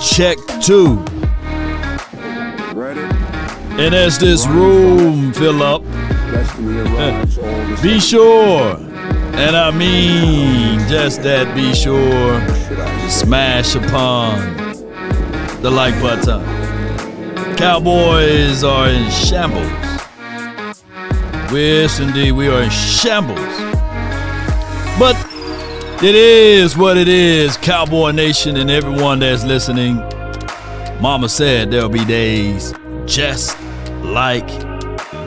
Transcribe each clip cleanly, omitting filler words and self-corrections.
check 2. Ready? And as this room fill up, be sure, and I mean just that, be sure to smash upon the like button. Cowboys are in shambles. Yes, indeed, we are in shambles. But it is what it is, Cowboy Nation and everyone that's listening. Mama said there'll be days just like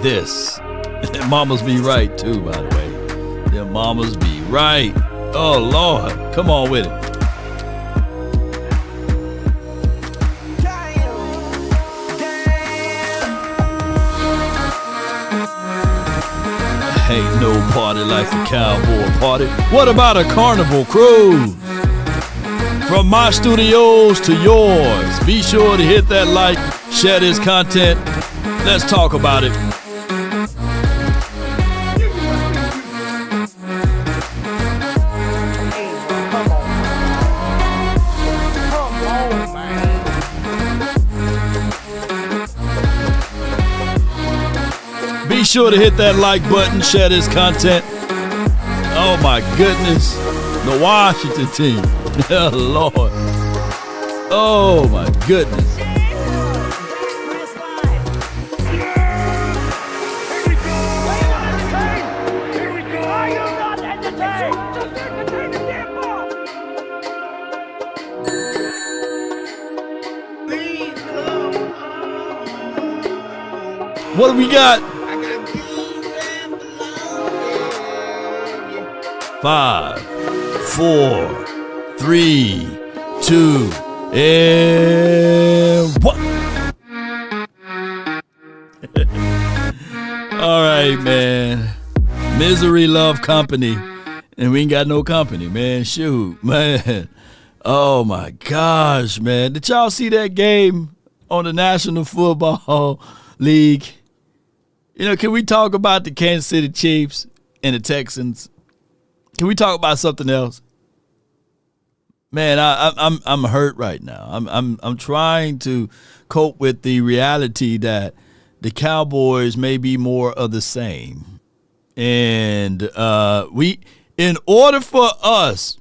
this. And mamas be right, too, by the way. Their mamas be right. Oh, Lord. Come on with it. Ain't no party like a cowboy party. What about a carnival cruise? From my studios to yours. Be sure to hit that like, share this content. Let's talk about it. Be sure to hit that like button, share this content. Oh my goodness. The Washington team. Oh Lord. Oh my goodness. What do we got? 5, 4, 3, 2, and 1. All right, man. Misery love company, and we ain't got no company, man. Shoot, man. Oh my gosh, man. Did y'all see that game on the National Football League? You know, can we talk about the Kansas City Chiefs and the Texans? Can we talk about something else? Man, I'm hurt right now. I'm trying to cope with the reality that the Cowboys may be more of the same, and in order for us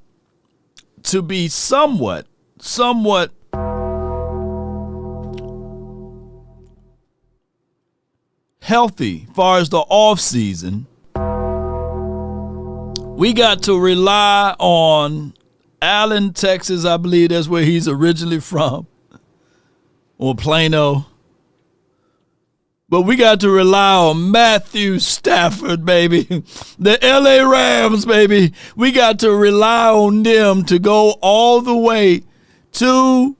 to be somewhat healthy as far as the off season, we got to rely on Allen, Texas. I believe that's where he's originally from, or Plano. But we got to rely on Matthew Stafford, baby. The LA Rams, baby. We got to rely on them to go all the way to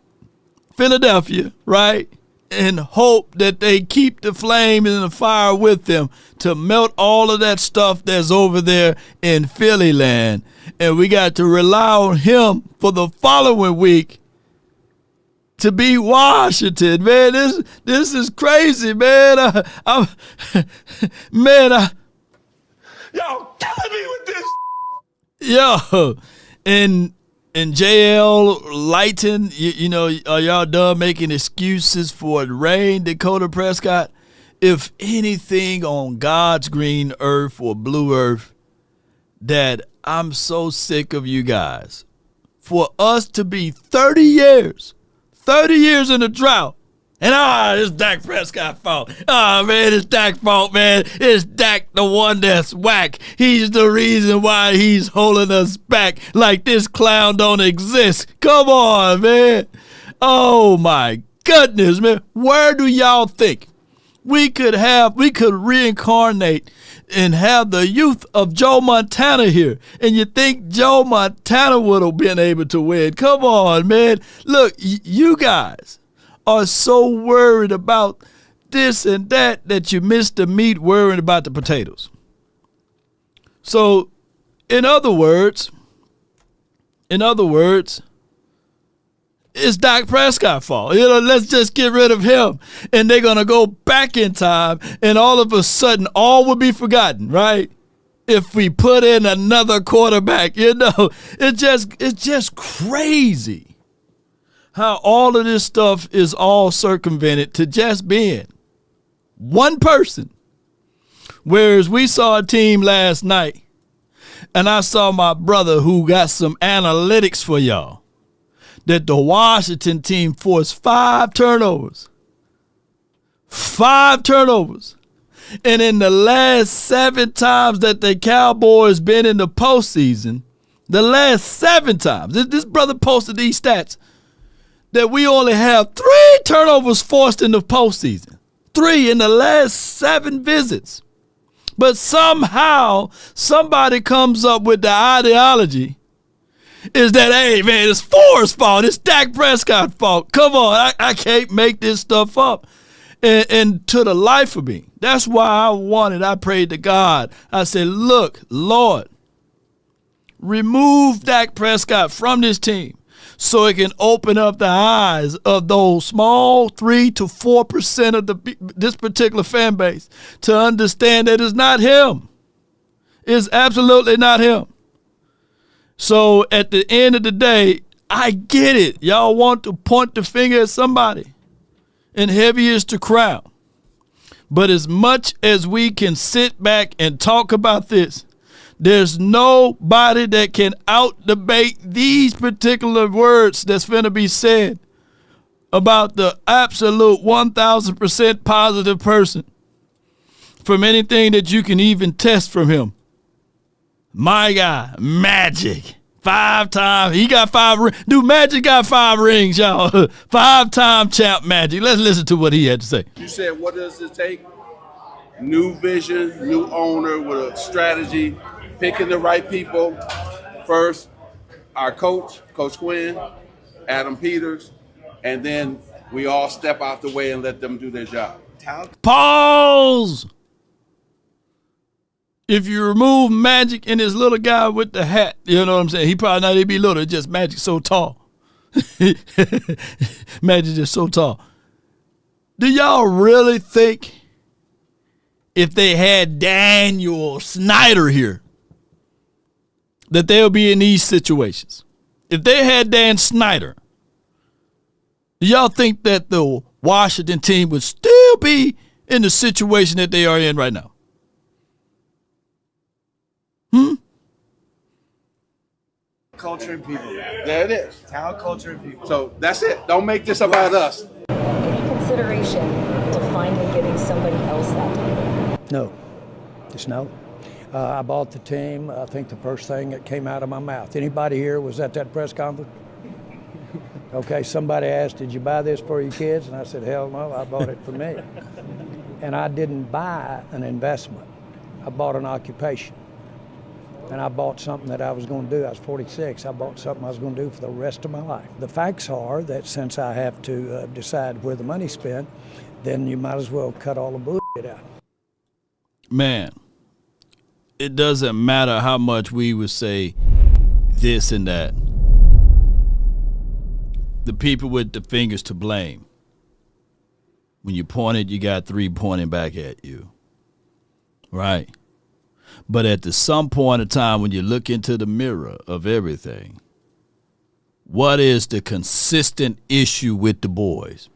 Philadelphia, right? And hope that they keep the flame and the fire with them to melt all of that stuff that's over there in Philly land. And we got to rely on him for the following week to beat Washington. Man, this is crazy, man. Y'all killing me with this. Yo, and JL Lighton, you know, are y'all done making excuses for the rain, Dakota Prescott? If anything on God's green earth or blue earth, that I'm so sick of you guys. For us to be 30 years in a drought, and it's Dak Prescott's fault. Man, it's Dak's fault, man. It's Dak, the one that's whack. He's the reason why he's holding us back like this clown don't exist. Come on, man. Oh, my goodness, man. Where do y'all think we could reincarnate and have the youth of Joe Montana here? And you think Joe Montana would have been able to win? Come on, man. Look, you guys are so worried about this and that you miss the meat worrying about the potatoes. So, in other words, it's Dak Prescott's fault. You know, let's just get rid of him. And they're going to go back in time, and all of a sudden, all will be forgotten, right? If we put in another quarterback, you know, it's just crazy how all of this stuff is all circumvented to just being one person. Whereas we saw a team last night, and I saw my brother who got some analytics for y'all, that the Washington team forced 5 turnovers. 5 turnovers. And in the last 7 times that the Cowboys been in the postseason, the last 7 times, this brother posted these stats, that we only have 3 turnovers forced in the postseason. 3 in the last 7 visits. But somehow somebody comes up with the ideology is that, hey, man, it's Ford's fault. It's Dak Prescott's fault. Come on, I can't make this stuff up. And to the life of me, that's why I prayed to God. I said, look, Lord, remove Dak Prescott from this team so it can open up the eyes of those small 3 to 4% of this particular fan base to understand that it's not him. It's absolutely not him. So at the end of the day, I get it. Y'all want to point the finger at somebody, and heavy is the crown. But as much as we can sit back and talk about this, there's nobody that can out-debate these particular words that's finna be said about the absolute 1,000% positive person from anything that you can even test from him. My guy, Magic. 5 times. He got 5 rings. Dude, Magic got 5 rings, y'all. 5-time champ Magic. Let's listen to what he had to say. You said, what does it take? New vision, new owner with a strategy, picking the right people. First, our coach, Coach Quinn, Adam Peters, and then we all step out the way and let them do their job. Pause! If you remove Magic and this little guy with the hat, you know what I'm saying? He probably not even be little, just Magic so tall. Magic just so tall. Do y'all really think if they had Daniel Snyder here that they'll be in these situations? If they had Dan Snyder, do y'all think that the Washington team would still be in the situation that they are in right now? Culture and people. There it is. Talent, culture, and people. So that's it. Don't make this about us. Any consideration to finally giving somebody else that title? No, just no. I bought the team. I think the first thing that came out of my mouth. Anybody here was at that press conference? Okay, somebody asked, did you buy this for your kids? And I said, hell no, I bought it for me. And I didn't buy an investment. I bought an occupation. And I bought something that I was going to do. I was 46. I bought something I was going to do for the rest of my life. The facts are that since I have to decide where the money's spent, then you might as well cut all the bullshit out. Man, it doesn't matter how much we would say this and that. The people with the fingers to blame. When you pointed, you got 3 pointing back at you. Right? But at some point in time, when you look into the mirror of everything, what is the consistent issue with the boys?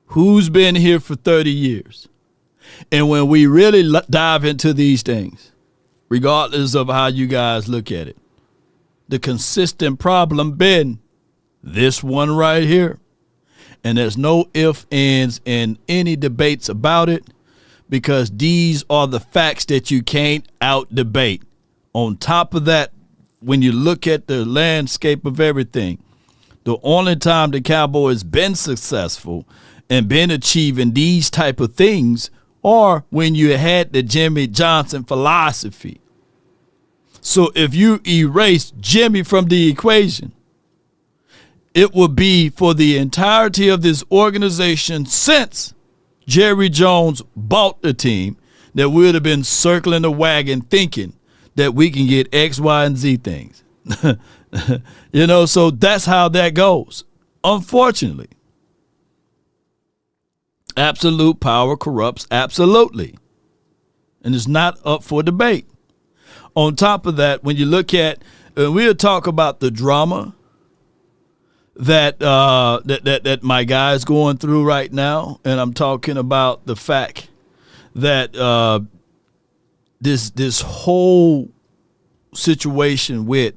Who's been here for 30 years? And when we really dive into these things, regardless of how you guys look at it, the consistent problem been this one right here. And there's no ifs, ands, and any debates about it, because these are the facts that you can't out-debate. On top of that, when you look at the landscape of everything, the only time the Cowboys been successful and been achieving these type of things are when you had the Jimmy Johnson philosophy. So if you erase Jimmy from the equation, it would be for the entirety of this organization since Jerry Jones bought the team that we would have been circling the wagon thinking that we can get X, Y, and Z things. You know, so that's how that goes. Unfortunately, absolute power corrupts absolutely. And it's not up for debate. On top of that, when you look at, we'll talk about the drama, that my guy's going through right now, and I'm talking about the fact that this whole situation with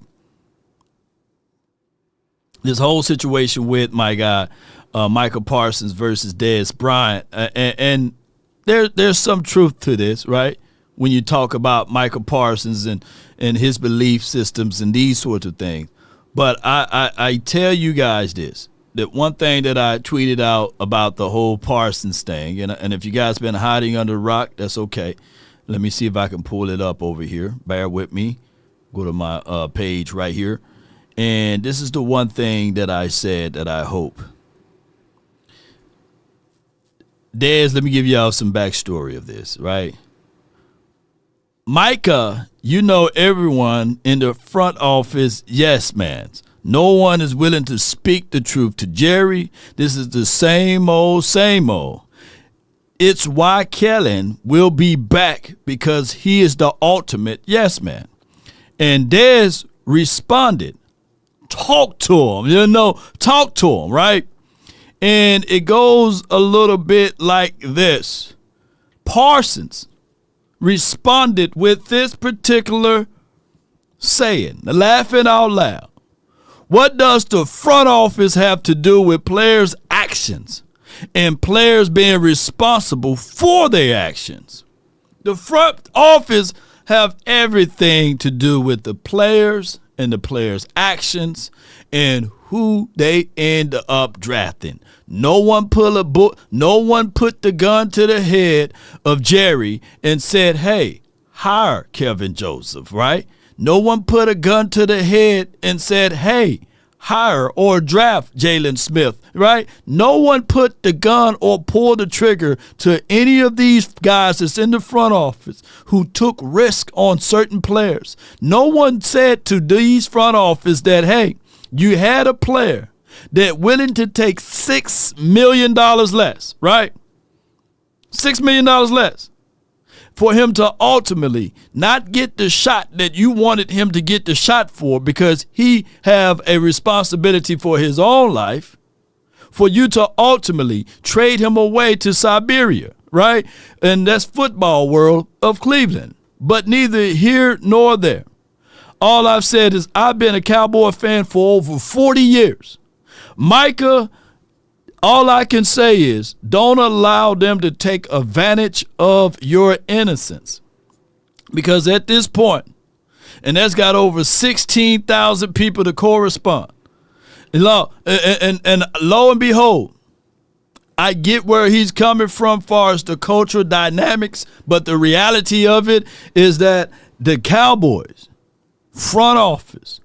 my guy Micah Parsons versus Dez Bryant, and there's some truth to this, right? When you talk about Micah Parsons and his belief systems and these sorts of things. But I tell you guys this, that one thing that I tweeted out about the whole Parsons thing, and if you guys been hiding under a rock, that's okay. Let me see if I can pull it up over here. Bear with me. Go to my page right here. And this is the one thing that I said that I hope. Dez, let me give y'all some backstory of this, right? Micah, you know everyone in the front office, yes, man. No one is willing to speak the truth to Jerry. This is the same old, same old. It's why Kellen will be back, because he is the ultimate yes man. And Dez responded, talk to him, right? And it goes a little bit like this. Parsons responded with this particular saying, laughing out loud. What does the front office have to do with players' actions and players being responsible for their actions? The front office have everything to do with the players and the players' actions and who they end up drafting. No one put the gun to the head of Jerry and said, hey, hire Kevin Joseph, right? No one put a gun to the head and said, hey, hire or draft Jalen Smith, right? No one put the gun or pulled the trigger to any of these guys that's in the front office who took risk on certain players. No one said to these front office that, hey, you had a player that willing to take $6 million less, right? $6 million less for him to ultimately not get the shot that you wanted him to get the shot for, because he have a responsibility for his own life, for you to ultimately trade him away to Siberia, right? And that's football world of Cleveland. But neither here nor there. All I've said is I've been a Cowboy fan for over 40 years. Micah, all I can say is don't allow them to take advantage of your innocence. Because at this point, and that's got over 16,000 people to correspond. And lo and behold, I get where he's coming from far as the cultural dynamics, but the reality of it is that the Cowboys front office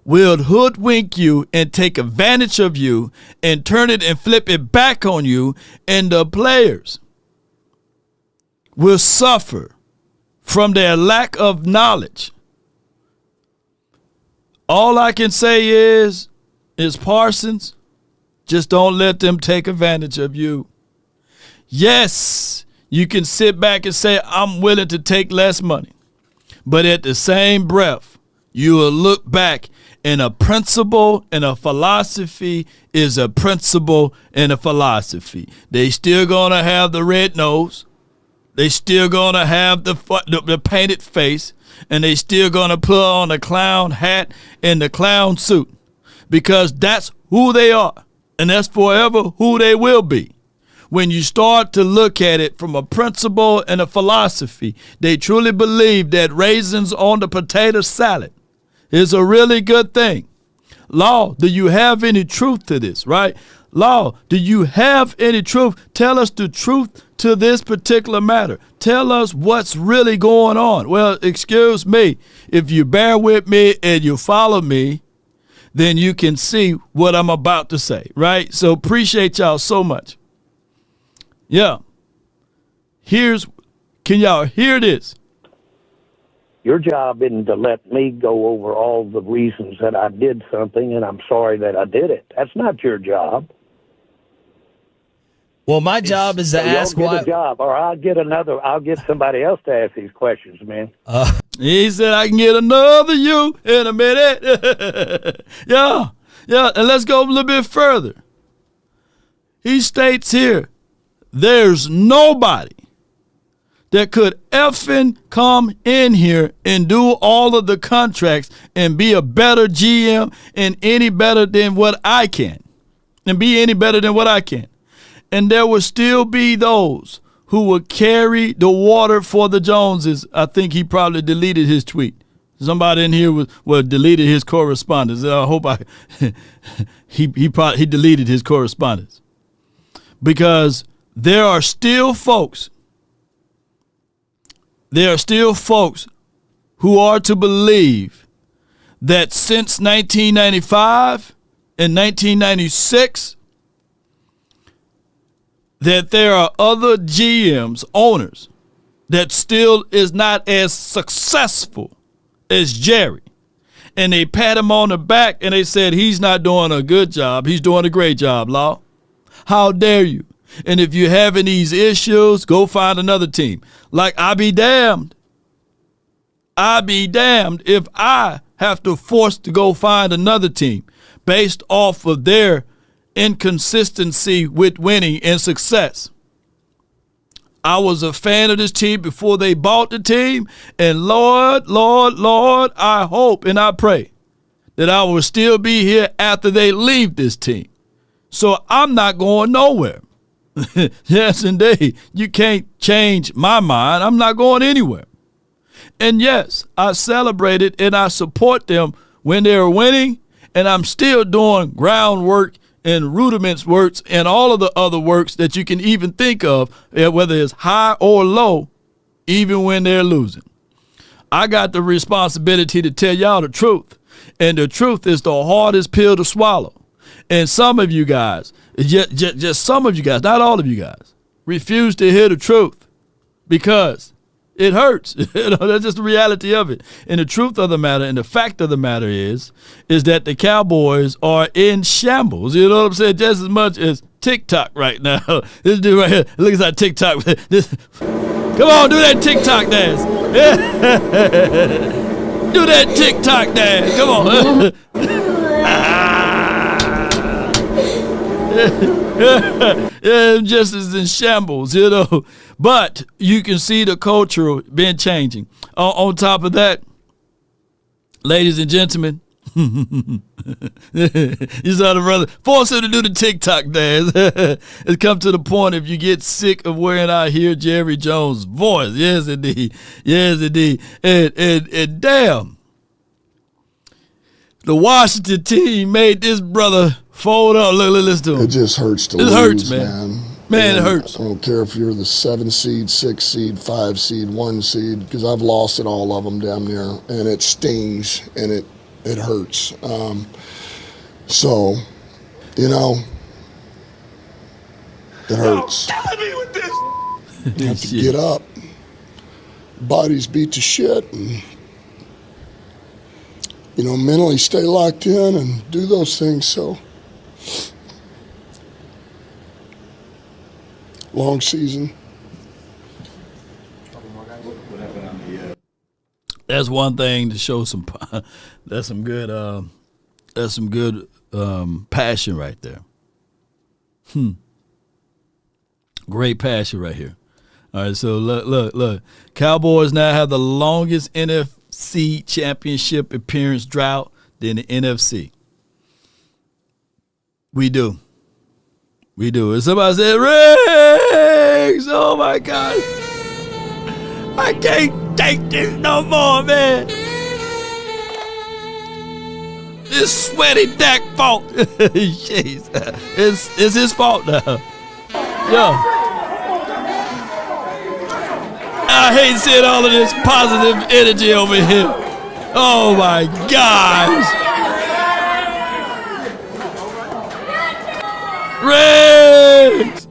will hoodwink you and take advantage of you and turn it and flip it back on you, and the players will suffer from their lack of knowledge. All I can say is Parsons, just don't let them take advantage of you. Yes, you can sit back and say, I'm willing to take less money. But at the same breath, you will look back, and a principle and a philosophy is a principle and a philosophy. They still going to have the red nose. They still going to have the painted face. And they still going to put on the clown hat and the clown suit, because that's who they are. And that's forever who they will be. When you start to look at it from a principle and a philosophy, they truly believe that raisins on the potato salad is a really good thing. Law, do you have any truth to this, right? Law, do you have any truth? Tell us the truth to this particular matter. Tell us what's really going on. Well, excuse me, if you bear with me and you follow me, then you can see what I'm about to say, right? So appreciate y'all so much. Yeah. Can y'all hear this? Your job isn't to let me go over all the reasons that I did something and I'm sorry that I did it. That's not your job. Well, my job is to ask why. why. A job, or I'll get somebody else to ask these questions, man. He said I can get another you in a minute. Yeah. Yeah, and let's go a little bit further. He states here, there's nobody that could effing come in here and do all of the contracts and be a better GM and any better than what I can. And be any better than what I can. And there will still be those who will carry the water for the Joneses. I think he probably deleted his tweet. Somebody in here deleted his correspondence. I hope he deleted his correspondence. Because there are still folks who are to believe that since 1995 and 1996, that there are other GMs, owners, that still is not as successful as Jerry. And they pat him on the back and they said, he's not doing a good job. He's doing a great job, Law. How dare you? And if you're having these issues, go find another team. Like, I be damned if I have to force to go find another team based off of their inconsistency with winning and success. I was a fan of this team before they bought the team, and Lord, I hope and I pray that I will still be here after they leave this team. So I'm not going nowhere. Yes, indeed. You can't change my mind. I'm not going anywhere. And yes, I celebrated and I support them when they're winning, and I'm still doing groundwork and rudiments works and all of the other works that you can even think of, whether it's high or low, even when they're losing. I got the responsibility to tell y'all the truth, and the truth is the hardest pill to swallow. And some of you guys, just some of you guys, not all of you guys, refuse to hear the truth because it hurts. That's just the reality of it. And the truth of the matter and the fact of the matter is that the Cowboys are in shambles. You know what I'm saying? Just as much as TikTok right now. This dude right here, look at that TikTok. Come on, do that TikTok dance. Do that TikTok dance. Come on. Yeah, just as in shambles, you know. But you can see the culture been changing. On top of that, ladies and gentlemen, you saw the brother force him to do the TikTok dance. It's come to the point if you get sick of wearing out hear Jerry Jones' voice. Yes, indeed. Yes, indeed. And damn, the Washington team made this brother fold up. Look, let's do it. It just hurts to lose, hurts, man. Man, it hurts. I don't care if you're the 7 seed, 6 seed, 5 seed, 1 seed, because I've lost at all of them damn near, and it stings and it hurts. So, you know, it hurts. Killing me with this. You have to get up. Bodies beat to shit, and you know, mentally stay locked in and do those things. So. Long season. That's one thing to show some. That's some good. Passion right there. Great passion right here. All right, so look. Cowboys now have the longest NFC championship appearance drought than the NFC. We do. And somebody said, Riggs! Oh, my God. I can't take this no more, man. It's sweaty Dak fault. Jeez. It's his fault now. Yo. I hate seeing all of this positive energy over here. Oh, my gosh. Riggs!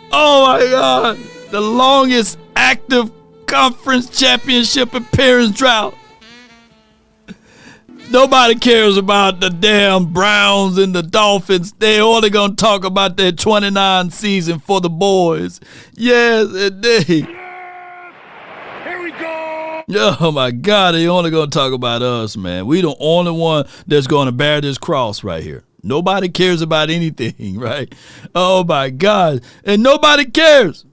Oh my God! The longest active conference championship appearance drought. Nobody cares about the damn Browns and the Dolphins. They're only gonna talk about their 29 season for the boys. Yes, indeed. Here we go. Oh, my God. They only going to talk about us, man. We the only one that's going to bear this cross right here. Nobody cares about anything, right? Oh, my God. And nobody cares.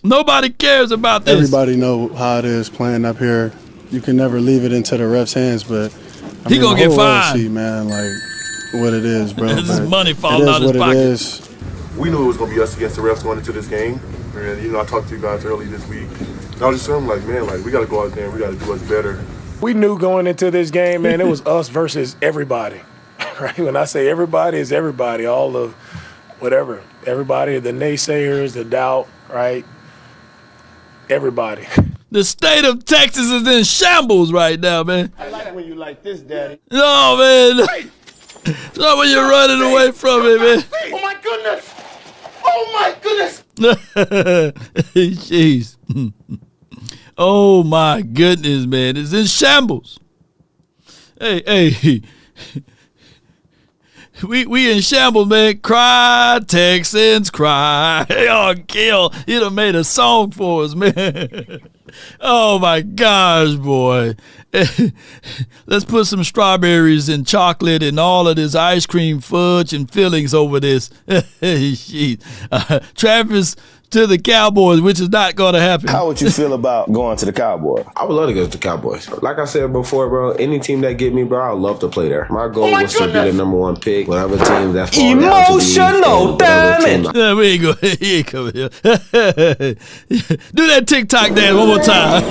Nobody cares about this. Everybody know how it is playing up here. You can never leave it into the ref's hands, but He gonna get fined. See, man, like what it is, bro. This is money falling out his pocket. We knew it was gonna be us against the refs going into this game, and I talked to you guys early this week. And I was just saying, like, man, like we got to go out there and we got to do us better. We knew going into this game, man, it was us versus everybody. Right? When I say everybody, it's everybody, all of whatever, everybody, the naysayers, the doubt, right? Everybody. The state of Texas is in shambles right now, man. I like when you like this, Daddy. No, man. It's not when you're running away from it, man. Oh, my goodness. Oh, my goodness. Jeez. Oh, my goodness, man. It's in shambles. Hey. We in shambles, man. Cry, Texans, cry. Oh, Gil, you done made a song for us, man. Oh, my gosh, boy. Let's put some strawberries and chocolate and all of this ice cream, fudge, and fillings over this. Travis to the Cowboys, which is not going to happen. How would you feel about going to the Cowboys? I would love to go to the Cowboys. Like I said before, bro, any team that get me, bro, I would love to play there. My goal was to be the number one pick. Whatever team that's emotional, damn it. Yeah, we ain't go. He ain't coming here. Do that TikTok dance one more time.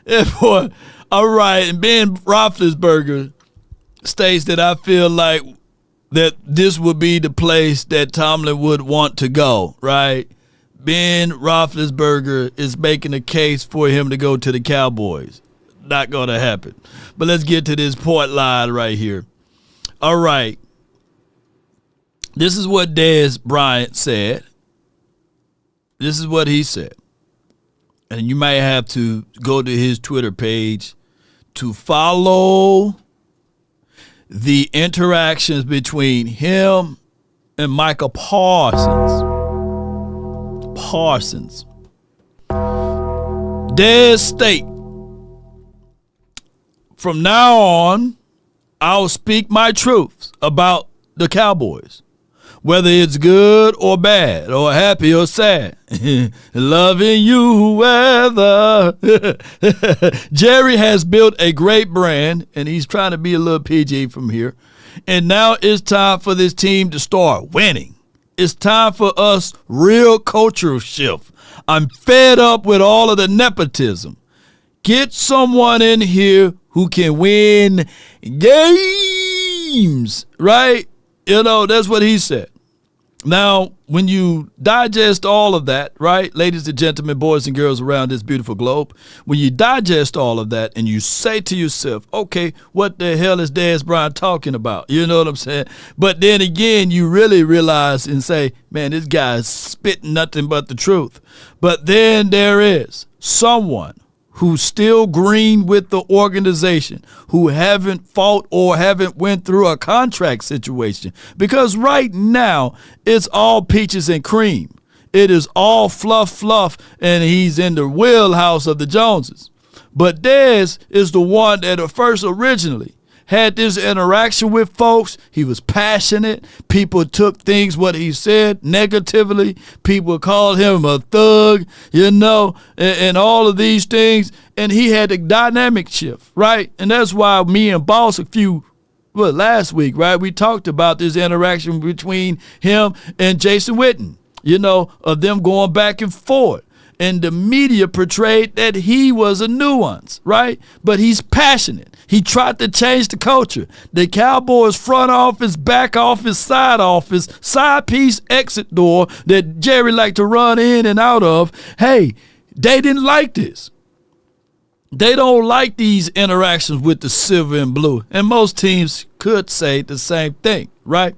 Yeah, boy. All right, and Ben Roethlisberger states that I feel like that this would be the place that Tomlin would want to go, right? Ben Roethlisberger is making a case for him to go to the Cowboys. Not going to happen. But let's get to this point line right here. All right. This is what Bryant said. This is what he said. And you might have to go to his Twitter page to follow the interactions between him and Micah Parsons. Dez state, from now on, I'll speak my truths about the Cowboys, whether it's good or bad, or happy or sad. Loving you weather. Jerry has built a great brand, and he's trying to be a little PG from here. And now it's time for this team to start winning. It's time for us real cultural shift. I'm fed up with all of the nepotism. Get someone in here who can win games, right? You know, that's what he said. Now, when you digest all of that, right, ladies and gentlemen, boys and girls around this beautiful globe, when you digest all of that and you say to yourself, okay, what the hell is Dez Bryant talking about? You know what I'm saying? But then again, you really realize and say, man, this guy's spitting nothing but the truth. But then there is someone who's still green with the organization, who haven't fought or haven't went through a contract situation. Because right now, it's all peaches and cream. It is all fluff, and he's in the wheelhouse of the Joneses. But Dez is the one that first originally had this interaction with folks. He was passionate. People took things, what he said, negatively. People called him a thug, you know, and all of these things. And he had a dynamic shift, right? And that's why me and Boss last week, right, we talked about this interaction between him and Jason Witten, you know, of them going back and forth. And the media portrayed that he was a nuance, right? But he's passionate. He tried to change the culture. The Cowboys front office, back office, side piece, exit door that Jerry liked to run in and out of, hey, they didn't like this. They don't like these interactions with the silver and blue. And most teams could say the same thing, right?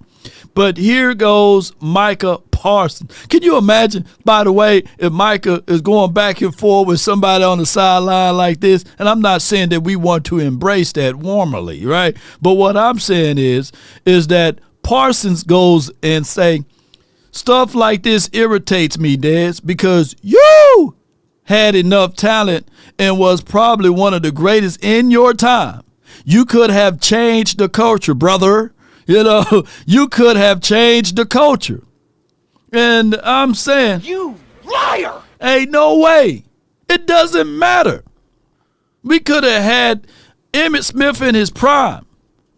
But here goes Micah Parsons. Can you imagine, by the way, if Micah is going back and forth with somebody on the sideline like this? And I'm not saying that we want to embrace that warmly, right? But what I'm saying is that Parsons goes and say, Stuff like this irritates me, Des, because you had enough talent and was probably one of the greatest in your time. You could have changed the culture, brother. You know, you could have changed the culture. And I'm saying, You liar! ain't no way. It doesn't matter. We could have had Emmitt Smith in his prime.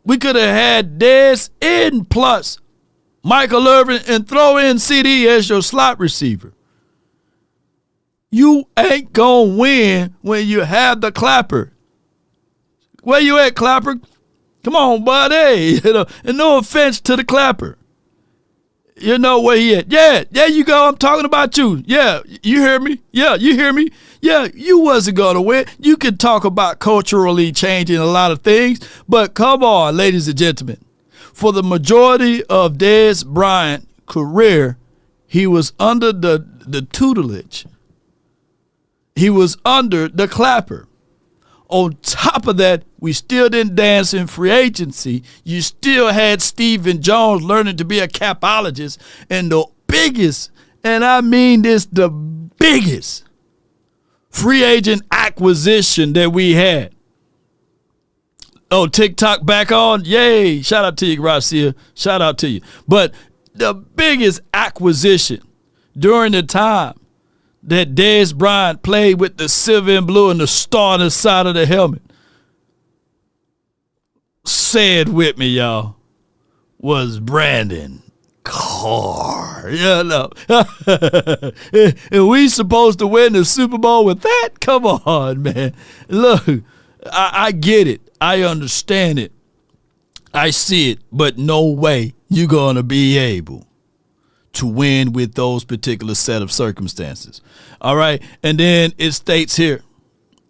We could have had Dez in plus Michael Irvin and throw in CD as your slot receiver. You ain't gonna win when you have the Clapper. Where you at, Clapper? Come on, buddy. You know, and no offense to the Clapper. You know where he at. Yeah, there you go. I'm talking about you. Yeah, you hear me? Yeah, you hear me? Yeah, you wasn't going to win. You could talk about culturally changing a lot of things, but come on, ladies and gentlemen. For the majority of Dez Bryant's career, he was under the tutelage. He was under the Clapper. On top of that, we still didn't dance in free agency. You still had Stephen Jones learning to be a capologist. And the biggest, and I mean this, the biggest free agent acquisition that we had. Oh, TikTok back on? Yay. Shout out to you, Garcia. Shout out to you. But the biggest acquisition during the time that Dez Bryant played with the silver and blue and the star on the side of the helmet, say it with me, y'all, was Brandon Carr. You know. And we supposed to win the Super Bowl with that? Come on, man. Look, I get it. I understand it. I see it. But no way you're going to be able to win with those particular set of circumstances. All right. And then it states here,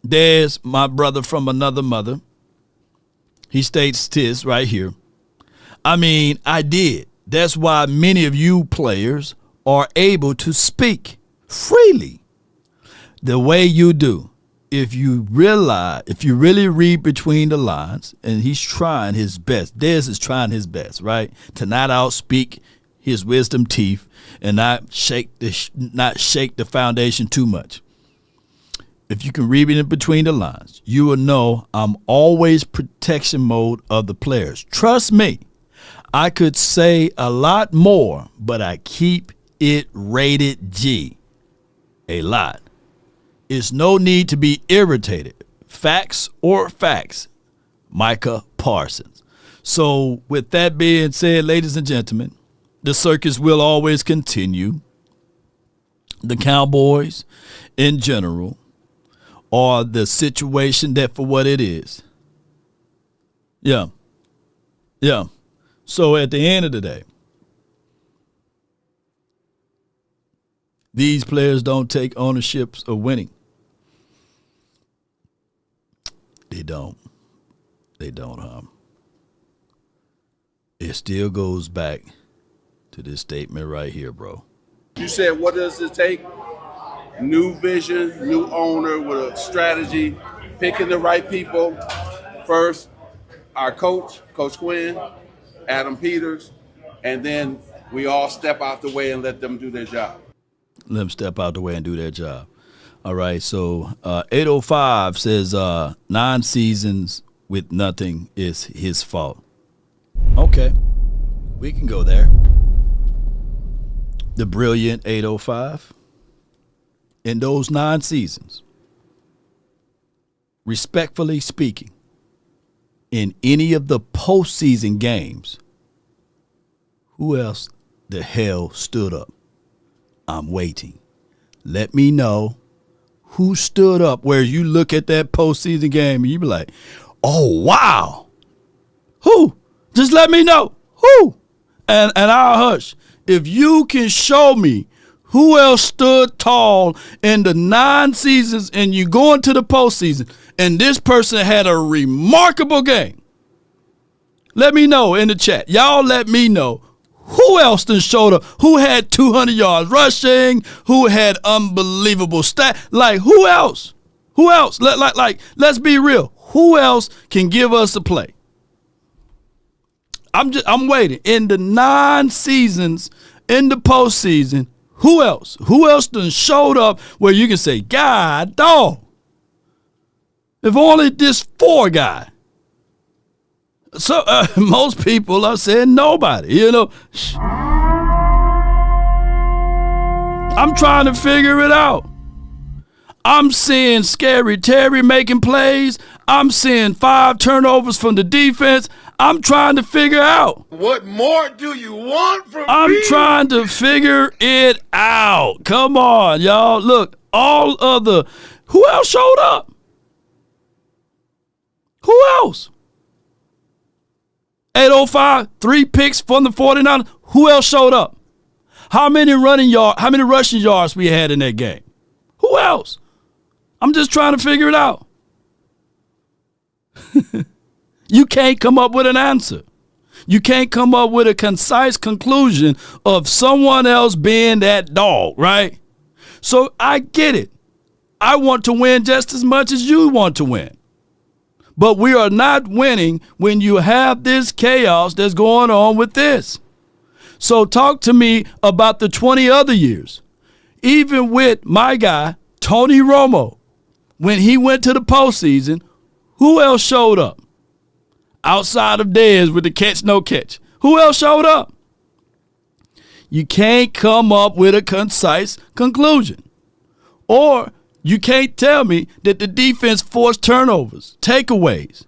there's my brother from another mother. He states this right here. I mean, I did. That's why many of you players are able to speak freely the way you do. If you really read between the lines, and he's trying his best, Dez is trying his best, right, to not outspeak his wisdom teeth and not shake the foundation too much. If you can read it between the lines, you will know I'm always protection mode of the players. Trust me, I could say a lot more, but I keep it rated G. A lot. It's no need to be irritated. Facts or facts. Micah Parsons. So with that being said, ladies and gentlemen, the circus will always continue. The Cowboys in general are the situation that for what it is. Yeah. Yeah. So at the end of the day, these players don't take ownership of winning. They don't. They don't, huh? It still goes back to this statement right here, bro. You said, what does it take? New vision, new owner with a strategy, picking the right people. First, our coach, Coach Quinn, Adam Peters, and then we all step out the way and let them do their job. Let them step out the way and do their job. All right, so 805 says 9 seasons with nothing is his fault. Okay, we can go there. The brilliant 805. In those 9 seasons, respectfully speaking, in any of the postseason games, who else the hell stood up? I'm waiting. Let me know who stood up where you look at that postseason game and you be like, oh, wow. Who? Just let me know. Who? And I'll hush. If you can show me who else stood tall in the 9 seasons and you go into the postseason and this person had a remarkable game, let me know in the chat. Y'all let me know who else done showed up, who had 200 yards rushing, who had unbelievable stats. Like, who else? Who else? Let's be real. Who else can give us a play? I'm waiting. In the 9 seasons in the postseason, who else? Who else done showed up where you can say, God, dog, if only this 4 guy. So most people are saying nobody, you know. I'm trying to figure it out. I'm seeing Scary Terry making plays. I'm seeing 5 turnovers from the defense. I'm trying to figure out. What more do you want from me? I'm trying to figure it out. Come on, y'all. Look, who else showed up? Who else? 805, 3 picks from the 49ers. Who else showed up? How many rushing yards we had in that game? Who else? I'm just trying to figure it out. You can't come up with an answer. You can't come up with a concise conclusion of someone else being that dog, right? So I get it. I want to win just as much as you want to win. But we are not winning when you have this chaos that's going on with this. So talk to me about the 20 other years. Even with my guy, Tony Romo, when he went to the postseason, who else showed up? Outside of Dez with the catch, no catch. Who else showed up? You can't come up with a concise conclusion. Or you can't tell me that the defense forced turnovers, takeaways,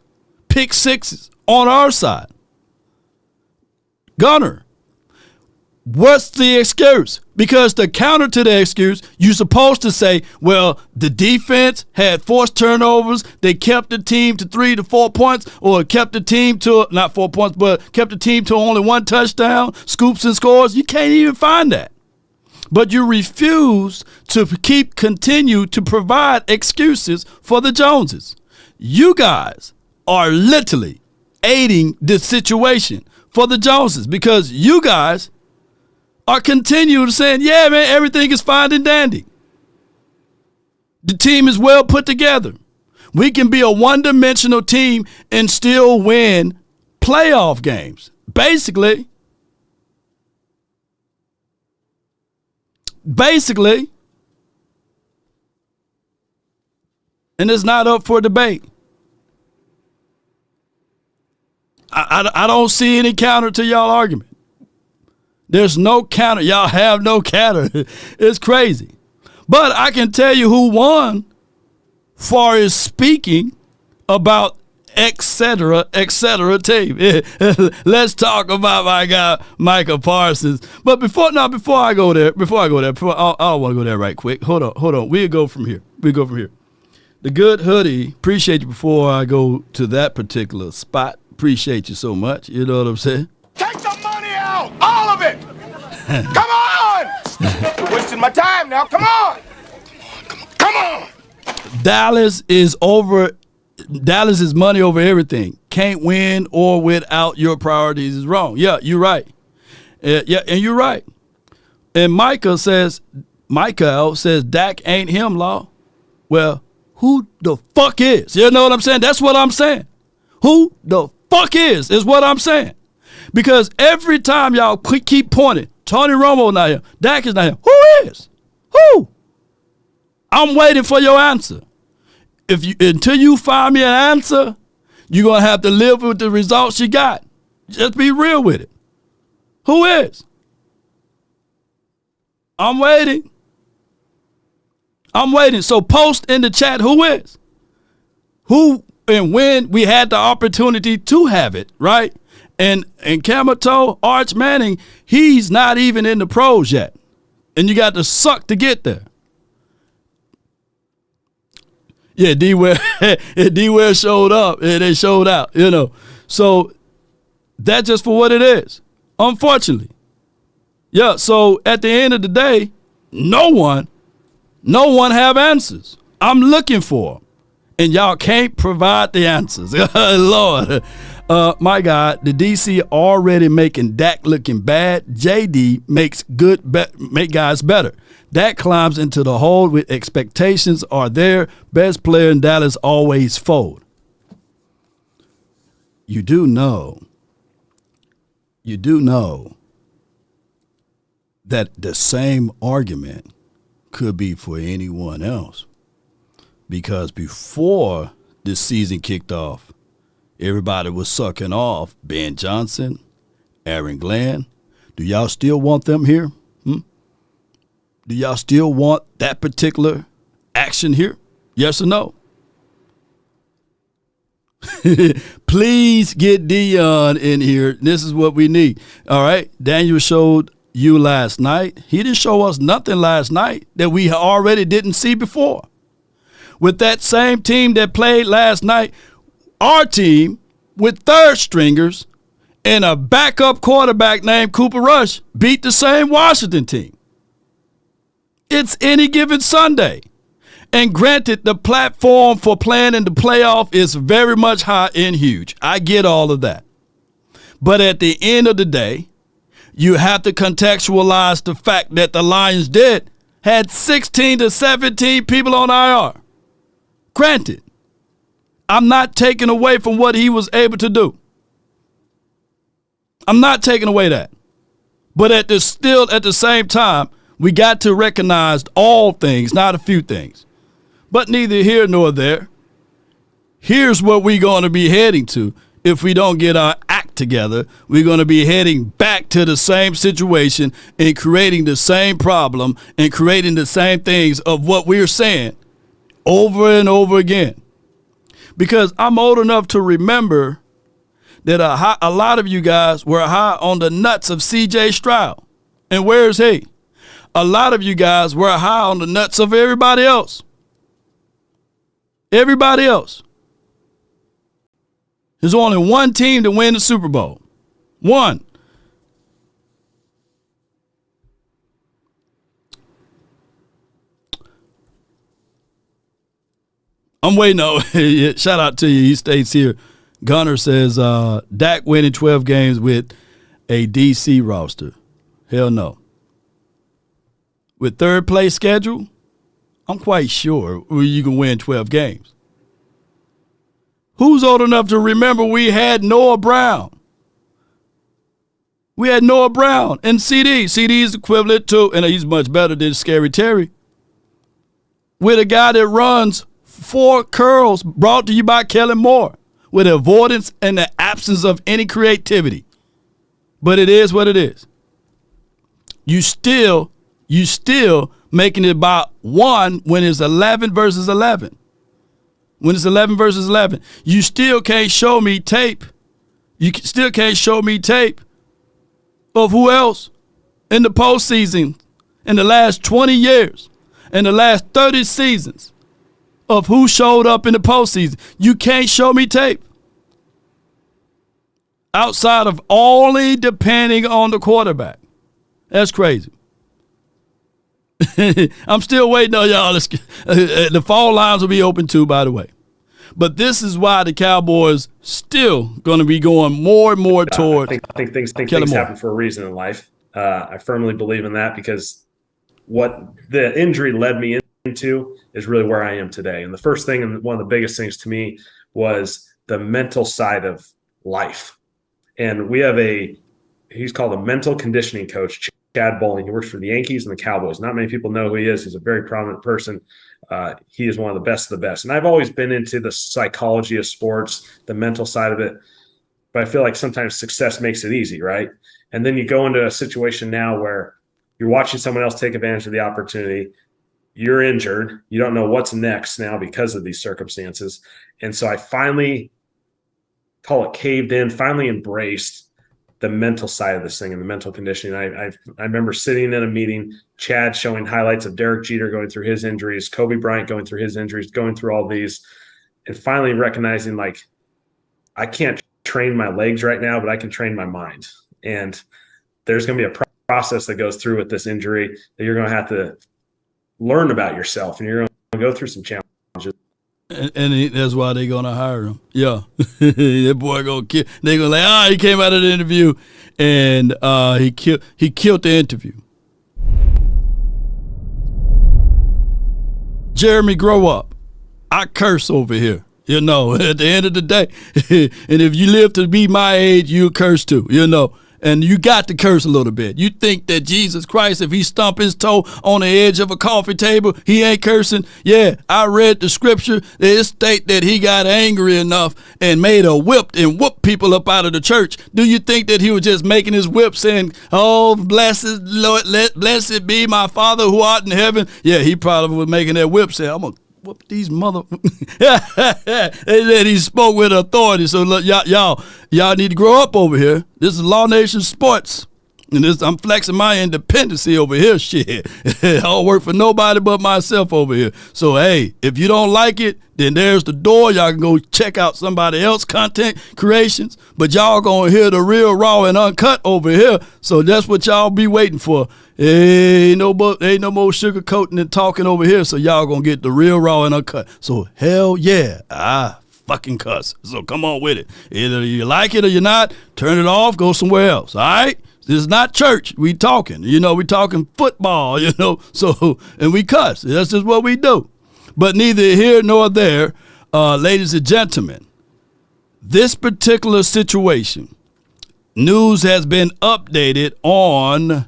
pick sixes on our side. Gunner, what's the excuse? Because the counter to the excuse, you're supposed to say, well, the defense had forced turnovers. They kept the team to 3 to 4 points, or kept the team to, not 4 points, but kept the team to only 1 touchdown, scoops and scores. You can't even find that. But you refuse to continue to provide excuses for the Joneses. You guys are literally aiding this situation for the Joneses because you guys are continuing saying, yeah, man, everything is fine and dandy. The team is well put together. We can be a one-dimensional team and still win playoff games. Basically, and it's not up for debate. I don't see any counter to y'all argument. There's no counter. Y'all have no counter. It's crazy. But I can tell you who won far as speaking about et cetera team. Let's talk about my guy, Micah Parsons. But before I go there, I don't want to go there right quick. Hold on. We'll go from here. The good hoodie, appreciate you before I go to that particular spot. Appreciate you so much. You know what I'm saying? Take the money out! All of it! Come on! Wasting my time now. Come on! Come on! Dallas is money over everything. Can't win or without your priorities is wrong. Yeah, you're right. And you're right. And Michael says Dak ain't him, Law. Well, who the fuck is? You know what I'm saying? That's what I'm saying. Who the fuck is what I'm saying. Because every time y'all keep pointing, Tony Romo not here, Dak is not here. Who is? Who? I'm waiting for your answer. Until you find me an answer, you're going to have to live with the results you got. Just be real with it. Who is? I'm waiting. So post in the chat who is. Who and when we had the opportunity to have it, right? And Camato, Arch Manning, he's not even in the pros yet. And you got to suck to get there. Yeah, D-Ware showed up and they showed out, you know. So that's just for what it is, unfortunately. Yeah, so at the end of the day, no one have answers. I'm looking for them. And y'all can't provide the answers. Lord. My God, the DC already making Dak looking bad. JD make guys better. Dak climbs into the hole with expectations are there. Best player in Dallas always fold. You do know that the same argument could be for anyone else. Because before this season kicked off, everybody was sucking off Ben Johnson, Aaron Glenn. Do y'all still want them here? Do y'all still want that particular action here? Yes or no? Please get Dion in here. This is what we need. All right. Daniel showed you last night. He didn't show us nothing last night that we already didn't see before. With that same team that played last night, our team with third stringers and a backup quarterback named Cooper Rush beat the same Washington team. It's any given Sunday. And granted, the platform for playing in the playoff is very much high and huge. I get all of that. But at the end of the day, you have to contextualize the fact that the Lions had 16 to 17 people on IR. Granted, I'm not taking away from what he was able to do. I'm not taking away that. But at the same time, we got to recognize all things, not a few things. But neither here nor there. Here's what we're going to be heading to if we don't get our act together. We're going to be heading back to the same situation and creating the same problem and creating the same things of what we're saying over and over again. Because I'm old enough to remember that a lot of you guys were high on the nuts of C.J. Stroud. And where's he? A lot of you guys were high on the nuts of everybody else. Everybody else. There's only one team to win the Super Bowl. One. I'm waiting on. Shout out to you. He stays here. Gunner says Dak winning 12 games with a DC roster. Hell no. With third place schedule, I'm quite sure you can win 12 games. Who's old enough to remember we had Noah Brown? We had Noah Brown and CD. CD is equivalent to, and he's much better than Scary Terry. With a guy that runs 4 curls brought to you by Kellen Moore with avoidance and the absence of any creativity. But it is what it is. You still making it about 1 when it's 11 versus 11. When it's 11 versus 11. You still can't show me tape. You still can't show me tape of who else in the postseason in the last 20 years, in the last 30 seasons of who showed up in the postseason. You can't show me tape. Outside of only depending on the quarterback. That's crazy. I'm still waiting on y'all. The fall lines will be open too, by the way. But this is why the Cowboys still going to be going more and more toward. I think things happen for a reason in life. I firmly believe in that because what the injury led me into is really where I am today. And the first thing and one of the biggest things to me was the mental side of life. And we have he's called a mental conditioning coach, Chad Bowling. He works for the Yankees and the Cowboys. Not many people know who he is. He's a very prominent person. He is one of the best of the best. And I've always been into the psychology of sports, the mental side of it. But I feel like sometimes success makes it easy, right? And then you go into a situation now where you're watching someone else take advantage of the opportunity. You're injured. You don't know what's next now because of these circumstances. And so I finally caved in, finally embraced the mental side of this thing and the mental conditioning. I remember sitting in a meeting, Chad showing highlights of Derek Jeter going through his injuries, Kobe Bryant going through his injuries, going through all these, and finally recognizing I can't train my legs right now, but I can train my mind. And there's going to be a process that goes through with this injury that you're going to have to learn about yourself, and you're going to go through some challenges. And that's why they're going to hire him. Yeah. That boy going to kill. They're going to he came out of the interview and he killed the interview. Jeremy, grow up. I curse over here. At the end of the day. And if you live to be my age, you curse too. And you got to curse a little bit. You think that Jesus Christ, if he stump his toe on the edge of a coffee table, he ain't cursing? Yeah, I read the scripture. It state that he got angry enough and made a whip and whooped people up out of the church. Do you think that he was just making his whip saying, oh, blessed Lord, blessed be my Father who art in heaven? Yeah, he probably was making that whip say, I'm going to whoop these mother. And then he spoke with authority. So look, y'all need to grow up over here. This is Law Nation Sports. And I'm flexing my independency over here. Shit. I don't work for nobody but myself over here. So, hey, if you don't like it, then there's the door. Y'all can go check out somebody else's content creations. But y'all going to hear the real, raw, and uncut over here. So that's what y'all be waiting for. Ain't no more sugarcoating and talking over here. So y'all going to get the real, raw, and uncut. So, hell yeah. Fucking cuss. So come on with it. Either you like it or you're not. Turn it off. Go somewhere else. All right? This is not church. We talking. We talking football, So, and we cuss. That's just what we do. But neither here nor there, ladies and gentlemen, this particular situation, news has been updated on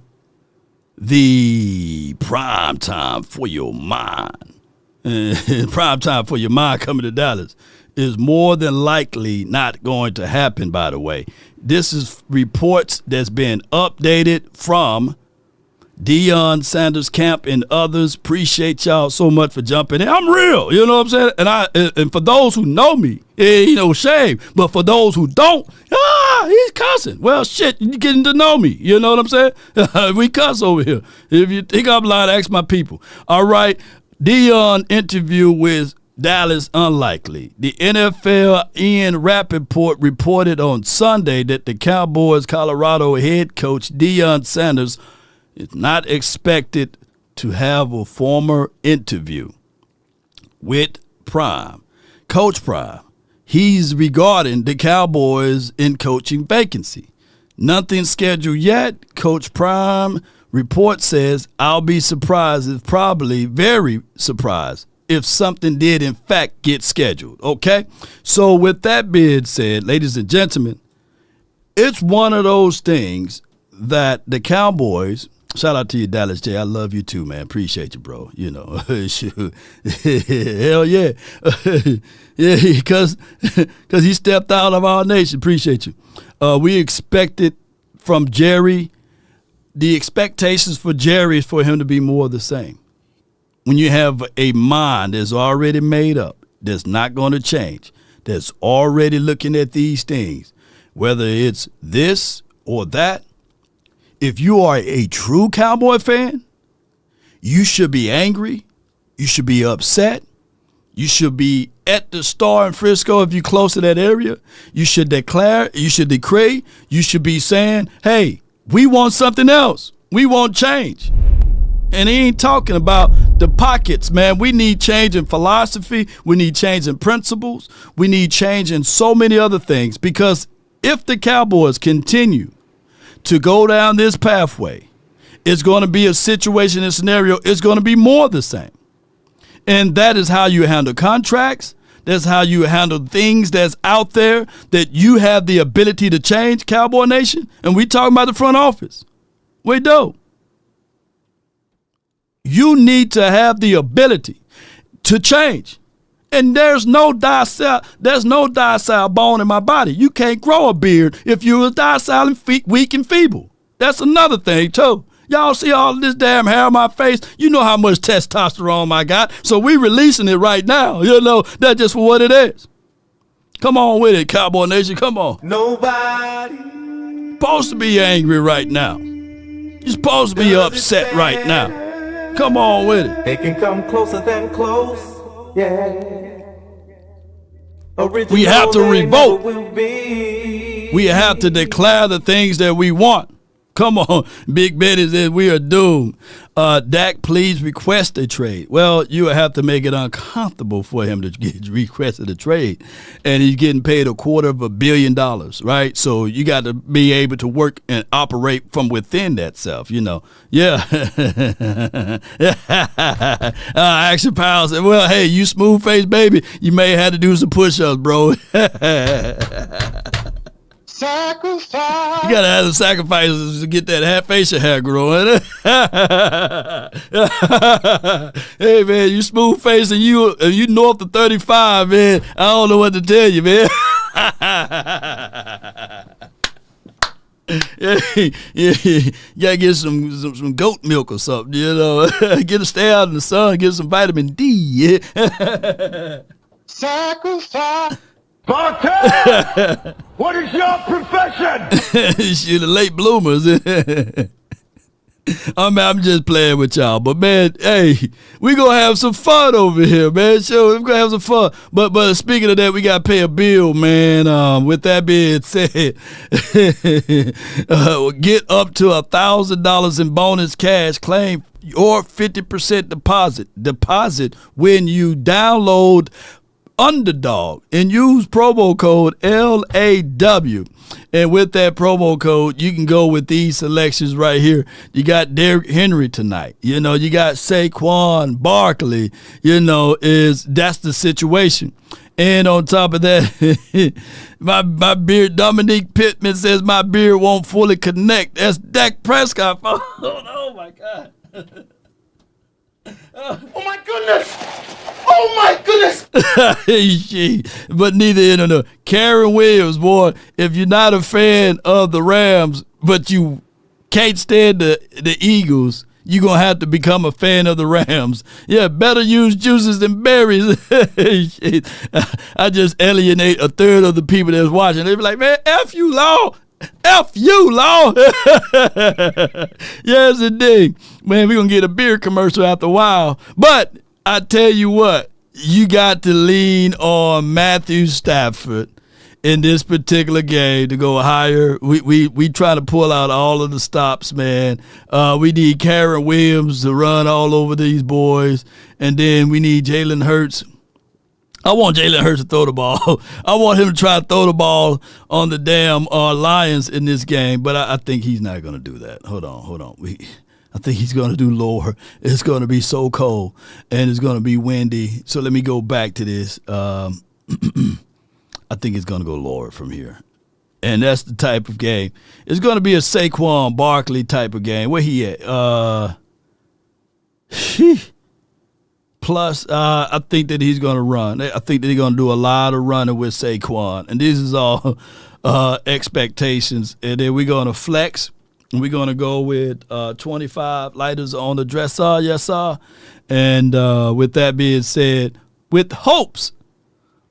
the prime time for your mind. Prime time for your mind coming to Dallas is more than likely not going to happen, by the way. This is reports that's been updated from Deion Sanders' camp and others. Appreciate y'all so much for jumping in. I'm real, you know what I'm saying? And for those who know me, ain't no shame. But for those who don't, he's cussing. Well, shit, you getting to know me. You know what I'm saying? We cuss over here. If you think I'm lying, ask my people. All right, Deion interview with Dallas unlikely. The NFL Ian Rappaport reported on Sunday that the Cowboys Colorado head coach Deion Sanders is not expected to have a formal interview with Coach Prime. He's regarding the Cowboys in coaching vacancy. Nothing scheduled yet. Coach Prime report says, I'll be surprised, if probably very surprised, if something did in fact get scheduled. Okay? So with that being said, ladies and gentlemen, it's one of those things that the Cowboys, shout out to you, Dallas J. I love you too, man. Appreciate you, bro. Hell yeah. Yeah, because he stepped out of our nation. Appreciate you. We expected from Jerry, the expectations for Jerry is for him to be more of the same. When you have a mind that's already made up, that's not going to change, that's already looking at these things, whether it's this or that, if you are a true Cowboy fan, you should be angry, you should be upset, you should be at the Star in Frisco if you're close to that area. You should declare, you should decree, you should be saying, hey, we want something else. We want change. And he ain't talking about the pockets, man. We need change in philosophy. We need change in principles. We need change in so many other things. Because if the Cowboys continue to go down this pathway, it's going to be a situation and scenario. It's going to be more the same. And that is how you handle contracts. That's how you handle things that's out there that you have the ability to change, Cowboy Nation. And we talking about the front office. We do. You need to have the ability to change. And there's no docile bone in my body. You can't grow a beard if you're docile and weak and feeble. That's another thing, too. Y'all see all this damn hair on my face? You know how much testosterone I got. So we releasing it right now. That's just for what it is. Come on with it, Cowboy Nation. Come on. Nobody supposed to be angry right now. You're supposed to be upset right now. Come on with it. They can come closer than close. Yeah. We have to revolt. We have to declare the things that we want. Come on. Big Betty says we are doomed. Dak, please request a trade. Well, you would have to make it uncomfortable for him to get requested a trade. And he's getting paid $250 million, right? So you got to be able to work and operate from within that self, Yeah. Action Pal said, well, hey, you smooth-faced baby, you may have to do some push-ups, bro. You gotta have the sacrifices to get that facial hair growing. Hey man, you smooth face and you north of 35, man. I don't know what to tell you, man. Yeah, you gotta get some goat milk or something, you know. Stay out in the sun, get some vitamin D. Yeah. Sacrifice. Parker, what is your profession? Shit, the late bloomers. I'm just playing with y'all, but man, hey, we gonna have some fun over here, man. Sure, we're gonna have some fun. But speaking of that, we gotta pay a bill, man. With that being said, get up to $1,000 in bonus cash claim or 50% deposit when you download Underdog and use promo code LAW. And with that promo code, you can go with these selections right here. You got Derrick Henry tonight. You know, you got Saquon Barkley. You know, that's the situation. And on top of that, my beard, Dominique Pittman says my beard won't fully connect. That's Dak Prescott. Oh my God. Oh my goodness! Oh my goodness! But neither in or no. Karen Williams, boy, if you're not a fan of the Rams, but you can't stand the Eagles, you're going to have to become a fan of the Rams. Yeah, better use juices than berries. I just alienate a third of the people that's watching. They be like, man, F you, Law. F you, Law. Yes, indeed. Man, we're going to get a beer commercial after a while. But I tell you what, you got to lean on Matthew Stafford in this particular game to go higher. We try to pull out all of the stops, man. We need Karen Williams to run all over these boys. And then we need Jalen Hurts. I want Jalen Hurts to throw the ball. I want him to try to throw the ball on the damn Lions in this game, but I think he's not going to do that. Hold on. I think he's going to do lower. It's going to be so cold, and it's going to be windy. So let me go back to this. I think it's going to go lower from here. And that's the type of game. It's going to be a Saquon Barkley type of game. Where he at? Plus, I think that he's going to run. I think that he's going to do a lot of running with Saquon. And this is all expectations. And then we're going to flex. We're going to go with 25 lighters on the dresser, yes, sir. And with that being said, with hopes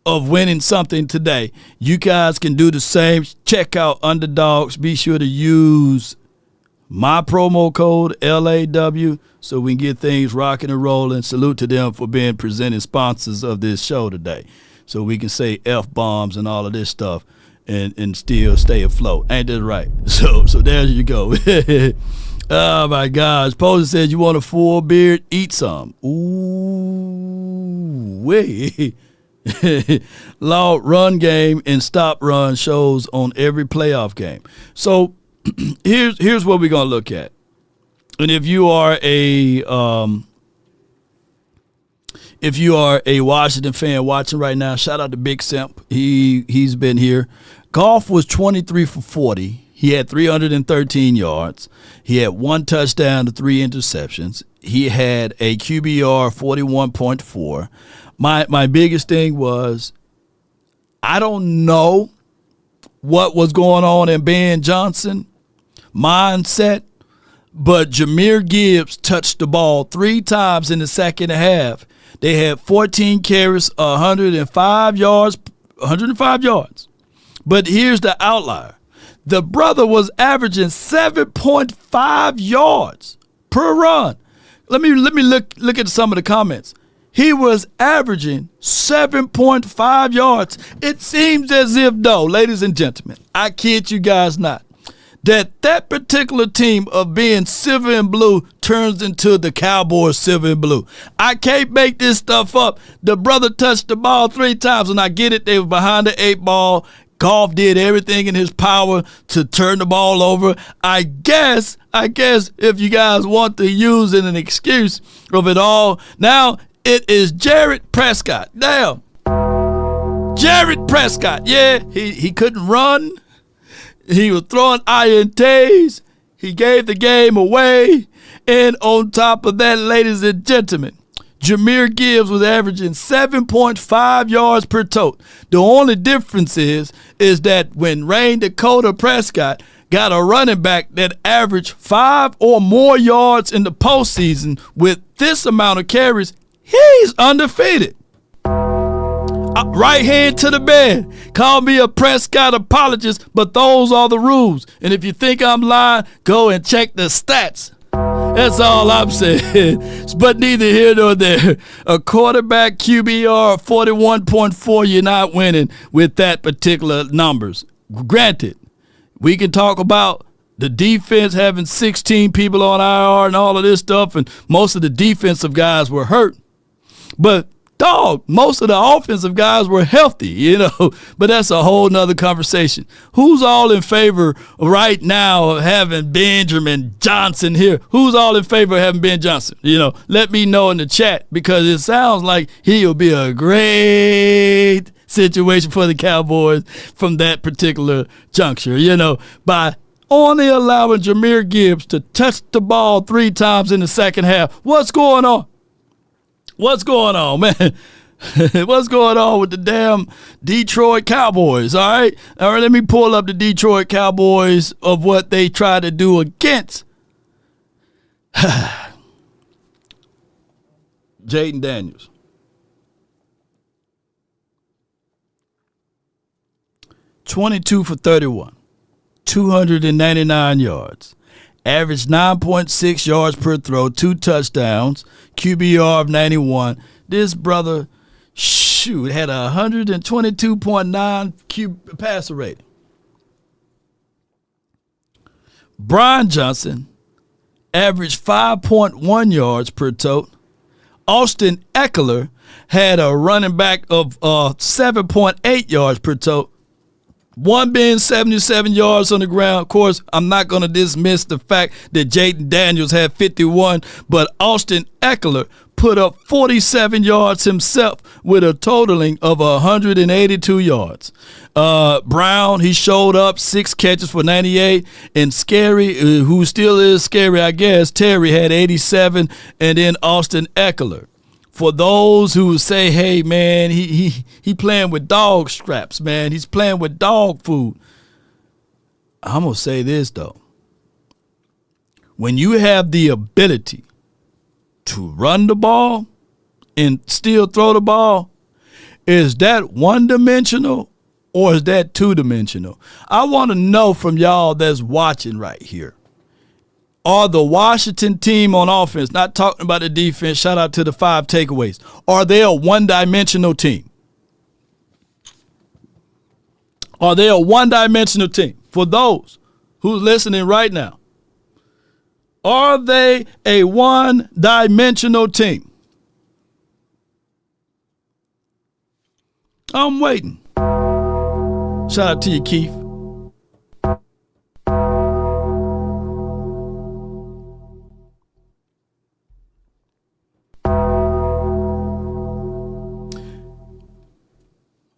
of winning something today, you guys can do the same. Check out Underdogs. Be sure to use my promo code LAW so we can get things rocking and rolling. Salute to them for being presenting sponsors of this show today, so we can say F-bombs and all of this stuff and still stay afloat. Ain't that right? So there you go. Oh my gosh. Posey says you want a full beard, eat some. Ooh wait. Law run game and stop run shows on every playoff game. So here's what we're gonna look at. And if you are a Washington fan watching right now, shout out to Big Simp. He's been here. Goff was 23 for 40. He had 313 yards. He had 1 touchdown to 3 interceptions. He had a QBR 41.4. My biggest thing was, I don't know what was going on in Ben Johnson mindset, but Jahmyr Gibbs touched the ball 3 times in the second half. They had 14 carries, 105 yards. But here's the outlier. The brother was averaging 7.5 yards per run. Let me look at some of the comments. He was averaging 7.5 yards. It seems as if, though, ladies and gentlemen, I kid you guys not, that particular team of being silver and blue turns into the Cowboys silver and blue. I can't make this stuff up. The brother touched the ball 3 times, and I get it. They were behind the 8 ball. Goff did everything in his power to turn the ball over. I guess if you guys want to use it an excuse of it all, now it is Jared Prescott. Now, Jared Prescott, yeah, he couldn't run. He was throwing INTs. He gave the game away. And on top of that, ladies and gentlemen, Jahmyr Gibbs was averaging 7.5 yards per tote. The only difference is that when Rain Dakota Prescott got a running back that averaged 5 or more yards in the postseason with this amount of carries, he's undefeated. Right hand to the bed. Call me a Prescott apologist, but those are the rules. And if you think I'm lying, go and check the stats. That's all I'm saying. But neither here nor there. A quarterback QBR of 41.4, you're not winning with that particular numbers. Granted, we can talk about the defense having 16 people on IR and all of this stuff, and most of the defensive guys were hurt. But most of the offensive guys were healthy, but that's a whole nother conversation. Who's all in favor right now of having Benjamin Johnson here? Who's all in favor of having Ben Johnson? Let me know in the chat, because it sounds like he'll be a great situation for the Cowboys from that particular juncture, by only allowing Jahmyr Gibbs to touch the ball 3 times in the second half. What's going on? What's going on, man? What's going on with the damn Detroit Cowboys, all right? All right, let me pull up the Detroit Cowboys of what they tried to do against Jaden Daniels. $22 for 31, 299 yards. Averaged 9.6 yards per throw, 2 touchdowns, QBR of 91. This brother, had a 122.9 passer rating. Brian Johnson averaged 5.1 yards per tote. Austin Eckler had a running back of 7.8 yards per tote. One being 77 yards on the ground. Of course, I'm not going to dismiss the fact that Jaden Daniels had 51, but Austin Eckler put up 47 yards himself with a totaling of 182 yards. Brown, he showed up, 6 catches for 98, and Scary, who still is scary, I guess, Terry had 87, and then Austin Eckler. For those who say, hey, man, he playing with dog straps, man. He's playing with dog food. I'm going to say this, though. When you have the ability to run the ball and still throw the ball, is that one-dimensional or is that two-dimensional? I want to know from y'all that's watching right here. Are the Washington team on offense, not talking about the defense, shout out to the 5 takeaways, are they a one-dimensional team? Are they a one-dimensional team? For those who's listening right now, are they a one-dimensional team? I'm waiting. Shout out to you, Keith.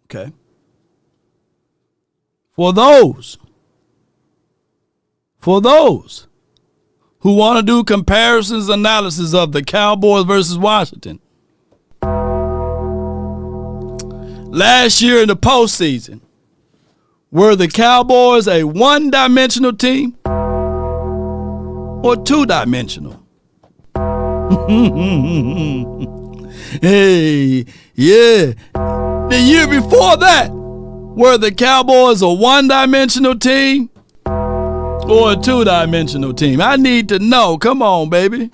Okay. For those who want to do comparisons, analysis of the Cowboys versus Washington, last year in the postseason, were the Cowboys a one-dimensional team or two-dimensional? Hey, yeah. The year before that, were the Cowboys a one-dimensional team or a two-dimensional team? I need to know. Come on, baby.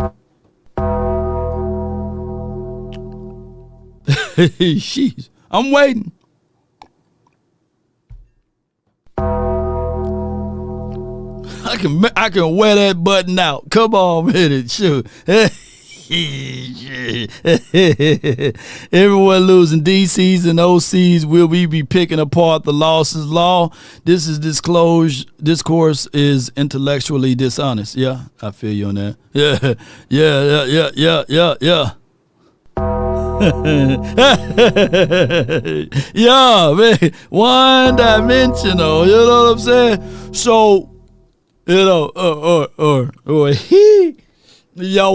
Jeez, I'm waiting. I can wear that button out. Come on, man. Shoot. Everyone losing DCs and OCs. Will we be picking apart the losses law? This is disclosed. This course is intellectually dishonest. Yeah, I feel you on that. Yeah. Yeah, man. One dimensional. You know what I'm saying? So, y'all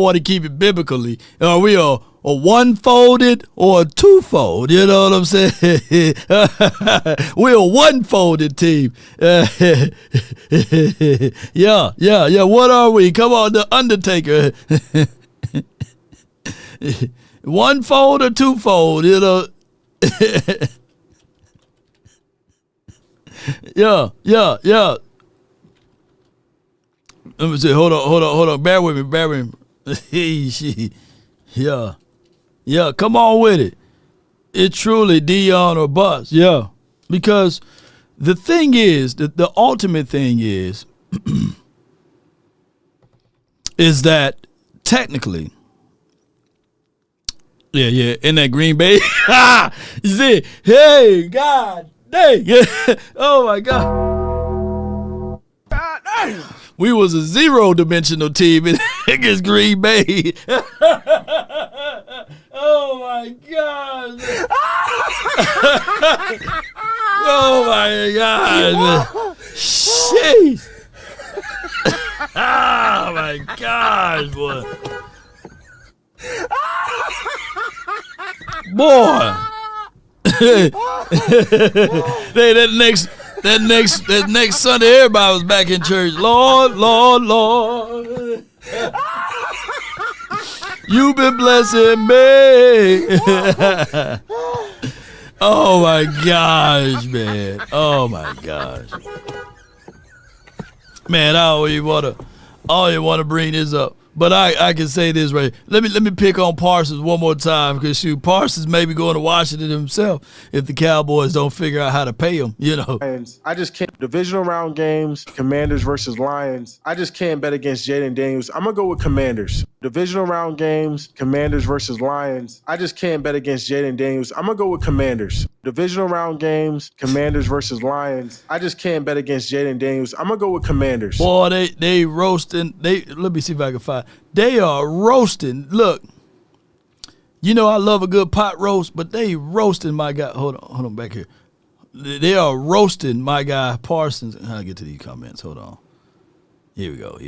want to keep it biblically. Are we a one-folded or a two-fold? You know what I'm saying? We're a one-folded team. Yeah. What are we? Come on, the Undertaker. One-fold or two-fold, Yeah. Let me see. Hold on. Bear with me. Yeah. Come on with it. It's truly Dion or bust. Yeah. Because the thing is, the ultimate thing is that technically, yeah, in that Green Bay, you see, hey, God dang, oh my God. We was a zero-dimensional team against Green Bay. Oh my God! Oh my God! Jeez! Oh my God, boy! Boy! That next Sunday, everybody was back in church. Lord. You've been blessing me. Oh my gosh, man. Oh my gosh. Man, I always wanna bring this up. But I can say this right. Let me pick on Parsons one more time, because Parsons may be going to Washington himself if the Cowboys don't figure out how to pay him. I just can't. Divisional round games, Commanders versus Lions. I just can't bet against Jaden Daniels. I'm gonna go with Commanders. Divisional round games, Commanders versus Lions. I just can't bet against Jaden Daniels. I'm gonna go with Commanders. Divisional round games, Commanders versus Lions. I just can't bet against Jaden Daniels. I'm gonna go with Commanders. Boy, they roasting. Let me see if I can find. They are roasting. Look, I love a good pot roast, but they roasting my guy. Hold on back here. They are roasting my guy Parsons. I'll get to these comments. Hold on. Here we go.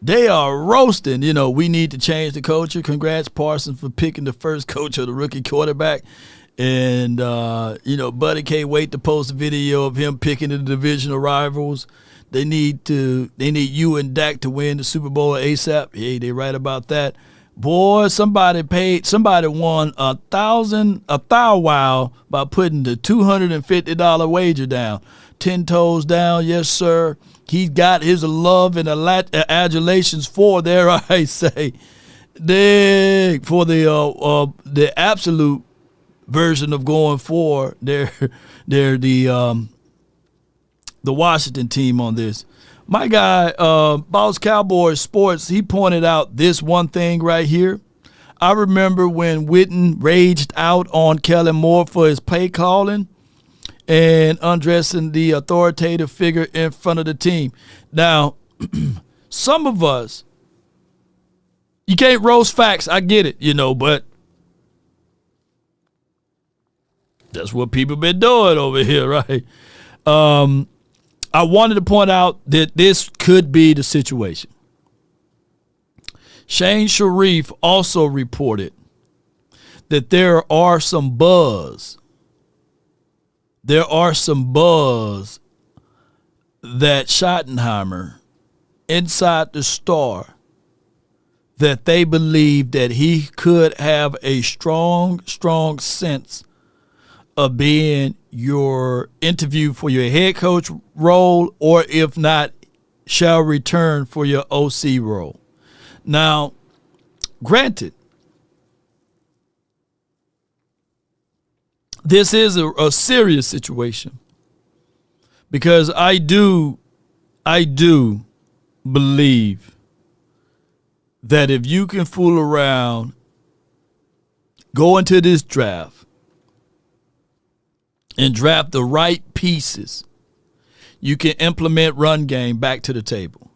They are roasting. We need to change the culture. Congrats, Parsons, for picking the first coach of the rookie quarterback. And, Buddy can't wait to post a video of him picking the divisional rivals. They need you and Dak to win the Super Bowl ASAP. Hey, they right about that. Boy, somebody won $1,000 by putting the $250 wager down. 10 toes down, yes, sir. He got his love and adulations for there, I say. For the absolute version of going for they're the Washington team on this. My guy, Boss Cowboys Sports, he pointed out this one thing right here. I remember when Witten raged out on Kellen Moore for his play calling and undressing the authoritative figure in front of the team. Now, some of us, you can't roast facts. I get it, but that's what people been doing over here, right? I wanted to point out that this could be the situation. Shane Sharif also reported that there are some buzz. There are some buzz that Schottenheimer, inside the Star, that they believe that he could have a strong sense of being your interview for your head coach role, or if not, shall return for your OC role. Now, granted, this is a serious situation, because I do believe that if you can fool around, go into this draft, and draft the right pieces, you can implement run game back to the table.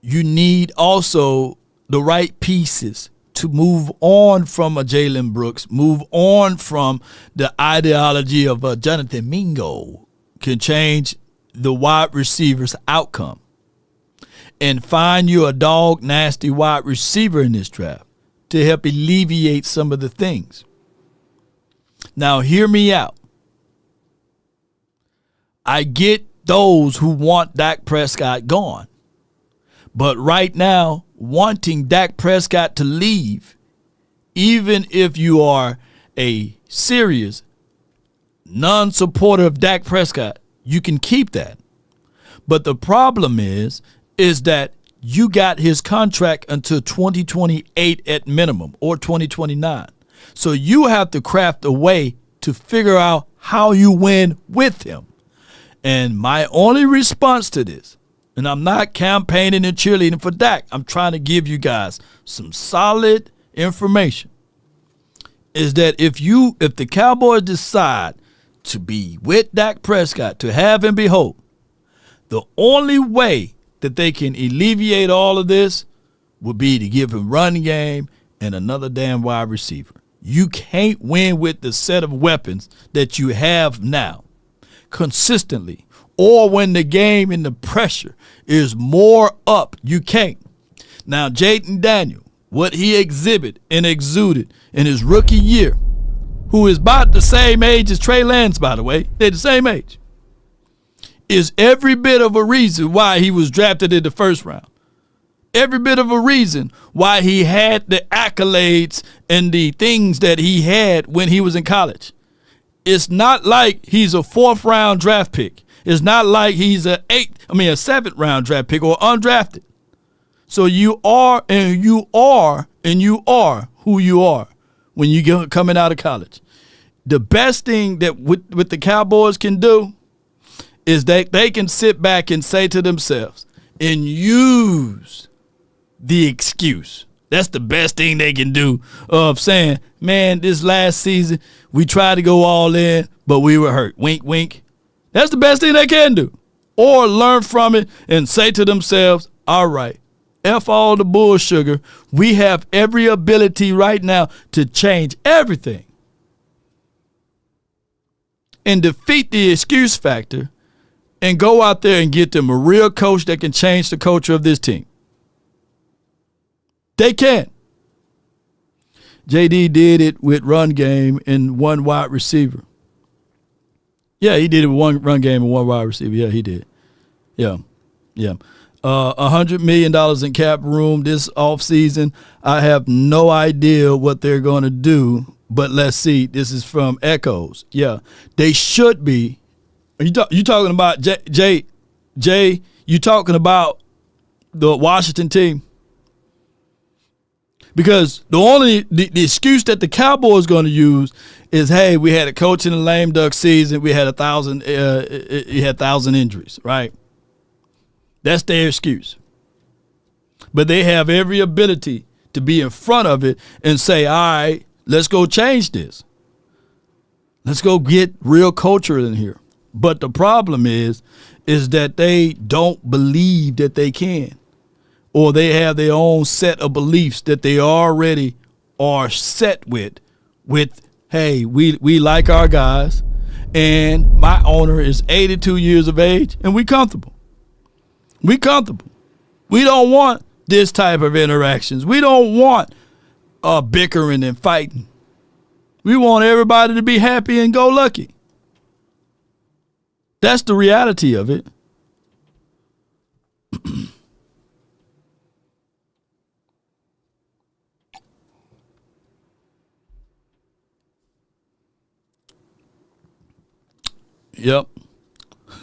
You need also the right pieces to move on from a Jalen Brooks, move on from the ideology of Jonathan Mingo. Can change the wide receiver's outcome and find you a dog nasty wide receiver in this draft to help alleviate some of the things. Now, hear me out. I get those who want Dak Prescott gone. But right now, wanting Dak Prescott to leave, even if you are a serious non-supporter of Dak Prescott, you can keep that. But the problem is that you got his contract until 2028 at minimum, or 2029. So you have to craft a way to figure out how you win with him. And my only response to this, and I'm not campaigning and cheerleading for Dak, I'm trying to give you guys some solid information, is that if the Cowboys decide to be with Dak Prescott, to have him behold, the only way that they can alleviate all of this would be to give him run game and another damn wide receiver. You can't win with the set of weapons that you have now consistently, or when the game and the pressure is more up. You can't. Now, Jaden Daniel, what he exhibited and exuded in his rookie year, who is about the same age as Trey Lance, by the way, they're the same age, is every bit of a reason why he was drafted in the first round. Every bit of a reason why he had the accolades and the things that he had when he was in college. It's not like he's a 4th round draft pick. It's not like he's a 7th round draft pick or undrafted. So you are who you are when you get coming out of college. The best thing that what the Cowboys can do is that they can sit back and say to themselves and use the excuse. That's the best thing they can do of saying, man, this last season we tried to go all in, but we were hurt. Wink, wink. That's the best thing they can do. Or learn from it and say to themselves, all right, F all the bull sugar. We have every ability right now to change everything and defeat the excuse factor and go out there and get them a real coach that can change the culture of this team. They can. JD did it with run game and one wide receiver. Yeah, he did it with one run game and one wide receiver. Yeah, he did. Yeah. $100 million in cap room this offseason. I have no idea what they're going to do, but let's see. This is from Echoes. Yeah, they should be. You talking about Jay? You talking about the Washington team? Because the excuse that the Cowboys going to use is, hey, we had a coach in the lame duck season. We had 1,000 injuries, right? That's their excuse. But they have every ability to be in front of it and say, all right, let's go change this. Let's go get real culture in here. But the problem is that they don't believe that they can. Or they have their own set of beliefs that they already are set with, hey, we like our guys, and my owner is 82 years of age, and we comfortable. We comfortable. We don't want this type of interactions. We don't want bickering and fighting. We want everybody to be happy and go lucky. That's the reality of it. Yep.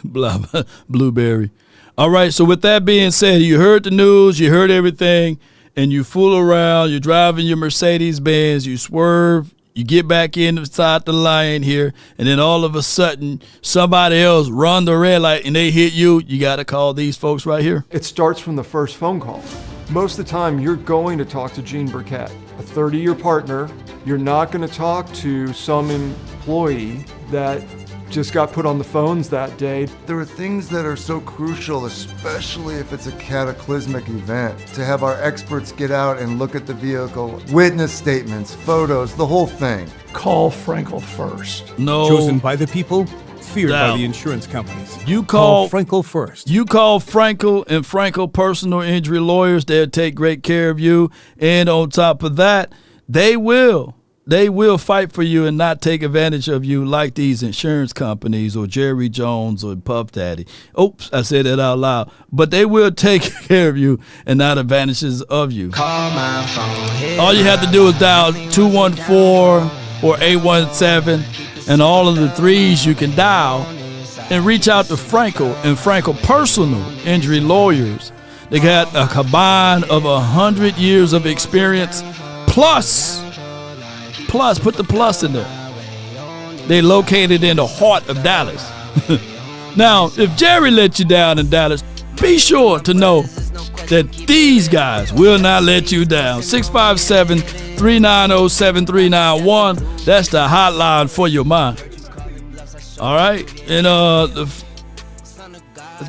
Blueberry. All right, so with that being said, you heard the news, you heard everything, and you fool around, you're driving your Mercedes-Benz, you swerve, you get back inside the lane here, and then all of a sudden somebody else run the red light and they hit you, you got to call these folks right here. It starts from the first phone call. Most of the time, you're going to talk to Gene Burkett, a 30-year partner. You're not going to talk to some employee that just got put on the phones that day. There are things that are so crucial, especially if it's a cataclysmic event, to have our experts get out and look at the vehicle, witness statements, photos, the whole thing. Call Frenkel first. No. Chosen by the people, feared Now, by the insurance companies. You call Frenkel first. You call Frenkel and Frenkel personal injury lawyers. They'll take great care of you. And on top of that, they will fight for you and not take advantage of you like these insurance companies or Jerry Jones or Puff Daddy. Oops, I said that out loud. But they will take care of you and not advantages of you. Call my phone. All you have to do is dial 214 or 817 and all of the threes you can dial and reach out to Frenkel and Frenkel personal injury lawyers. They got a combine of 100 years of experience plus, put the plus in there. They located in the heart of Dallas. Now, if Jerry let you down in Dallas, be sure to know that these guys will not let you down. 657-390-7391. That's the hotline for your mind. All right? And let's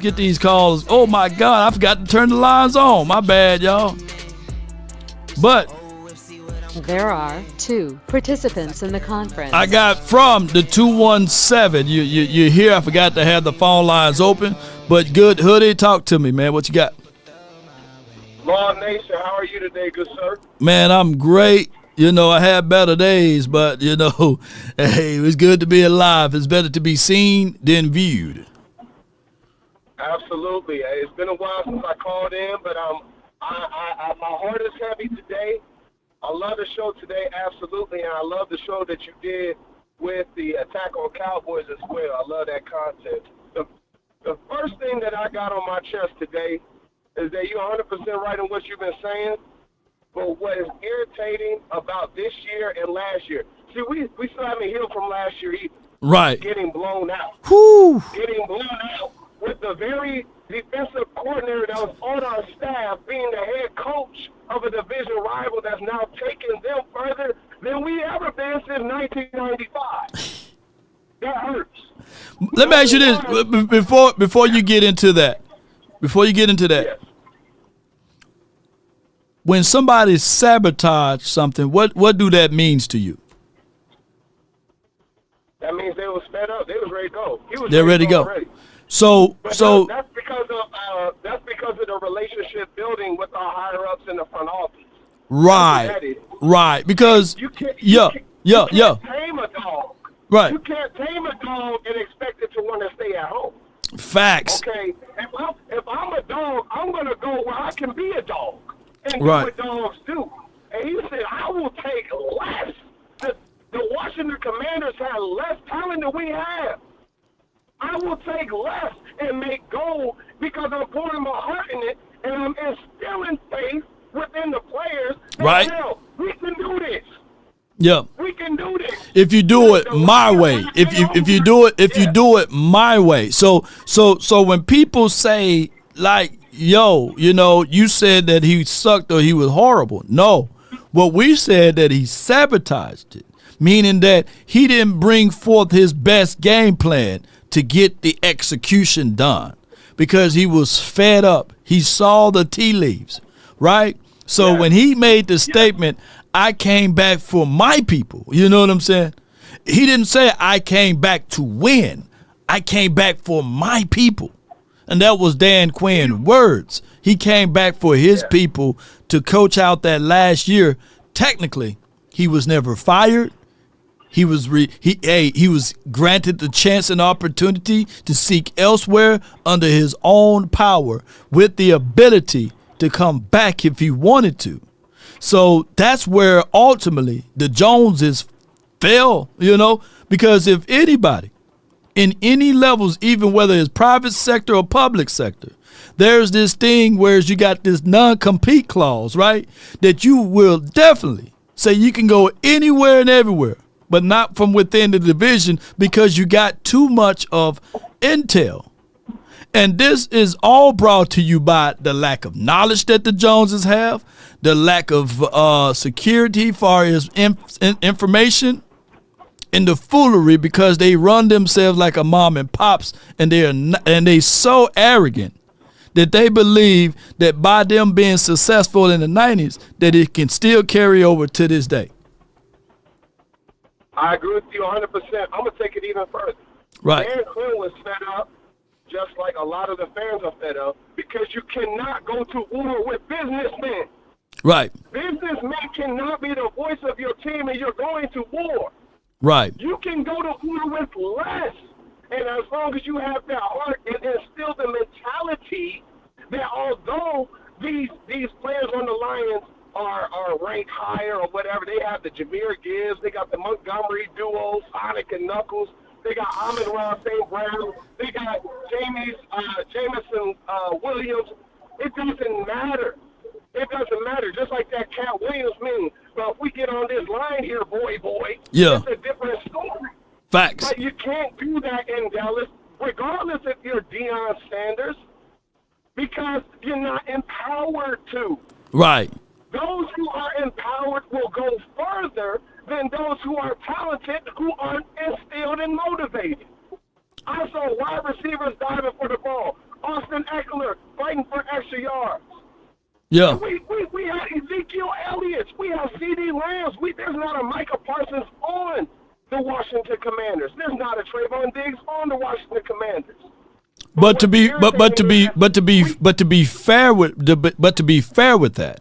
get these calls. Oh, my God. I forgot to turn the lines on. My bad, y'all. But there are 2 participants in the conference. I got from the 217. You hear I forgot to have the phone lines open. But good, Hoodie, talk to me, man. What you got? Law Nation, how are you today, good sir? Man, I'm great. You know, I had better days, but, you know, hey, it's good to be alive. It's better to be seen than viewed. Absolutely. It's been a while since I called in, but my heart is heavy today. I love the show today, absolutely, and I love the show that you did with the attack on Cowboys as well. I love that content. The first thing that I got on my chest today is that you're 100% right in what you've been saying, but what is irritating about this year and last year, see, we still haven't healed from last year either. Right. Getting blown out. Whew. Getting blown out with the very defensive coordinator that was on our staff being the head coach of a division rival that's now taking them further than we ever been since 1995. That hurts. Let me ask you this before you get into that. Yes. When somebody sabotage something, what do that means to you? That means they was fed up. They was ready to go. They're ready to go. Already. So that's because of the relationship building with our higher ups in the front office. Right. Because you can't yeah. tame a dog. Right. You can't tame a dog and expect it to want to stay at home. Facts. Okay. If I'm a dog, I'm gonna go where I can be a dog and do Right. what dogs do. And he said, I will take less. The Washington Commanders have less talent than we have. I will take less and make gold because I'm pouring my heart in it and I'm instilling faith within the players. Right. Hell, we can do this. Yeah. We can do this. If you do it my way. If you do it my way. So when people say like, yo, you know, you said that he sucked or he was horrible. No. What we said that he sabotaged it, meaning that he didn't bring forth his best game plan to get the execution done because he was fed up. He saw the tea leaves, right? So when he made the statement, I came back for my people, you know what I'm saying? He didn't say I came back to win. I came back for my people. And that was Dan Quinn's words. He came back for his people to coach out that last year. Technically, he was never fired. He was granted the chance and opportunity to seek elsewhere under his own power with the ability to come back if he wanted to. So that's where ultimately the Joneses fell, you know, because if anybody in any levels, even whether it's private sector or public sector, there's this thing where you got this non-compete clause, right? That you will definitely say you can go anywhere and everywhere, but not from within the division because you got too much of intel. And this is all brought to you by the lack of knowledge that the Joneses have, the lack of security far as information, and the foolery because they run themselves like a mom and pops, and they so arrogant that they believe that by them being successful in the 90s, that it can still carry over to this day. I agree with you 100%. I'm going to take it even further. Right. Dan Quinn was fed up, just like a lot of the fans are fed up, because you cannot go to war with businessmen. Right. Businessmen cannot be the voice of your team, and you're going to war. Right. You can go to war with less, and as long as you have that heart and instill the mentality that although these players on the Lions are ranked higher or whatever, they have the Jameer Gibbs, they got the Montgomery duo, Sonic and Knuckles, they got Amon-Ra St. Brown, they got Jameson Williams. It doesn't matter. It doesn't matter. Just like that Cat Williams meme. Well, if we get on this line here, boy, yeah, it's a different story. Facts. But you can't do that in Dallas, regardless if you're Deion Sanders, because you're not empowered to. Right. Those who are empowered will go further than those who are talented, who aren't instilled and motivated. I saw wide receivers diving for the ball. Austin Eckler fighting for extra yards. Yeah. We have Ezekiel Elliott. We have C.D. Lambs. There's not a Micah Parsons on the Washington Commanders. There's not a Trayvon Diggs on the Washington Commanders. But to be fair with that,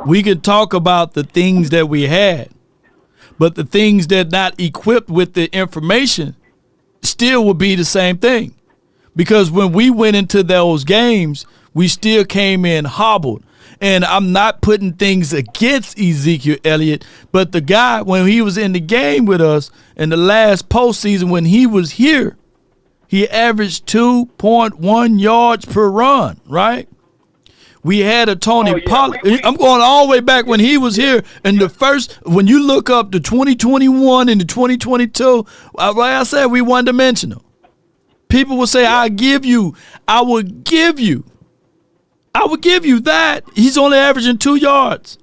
we could talk about the things that we had, but the things that not equipped with the information still would be the same thing. Because when we went into those games, we still came in hobbled. And I'm not putting things against Ezekiel Elliott, but the guy, when he was in the game with us in the last postseason, when he was here, he averaged 2.1 yards per run, right? We had a Tony Pollard. I'm going all the way back when he was here. And when you look up the 2021 and the 2022, like I said, we one-dimensional. People will say, I would give you that. He's only averaging 2 yards.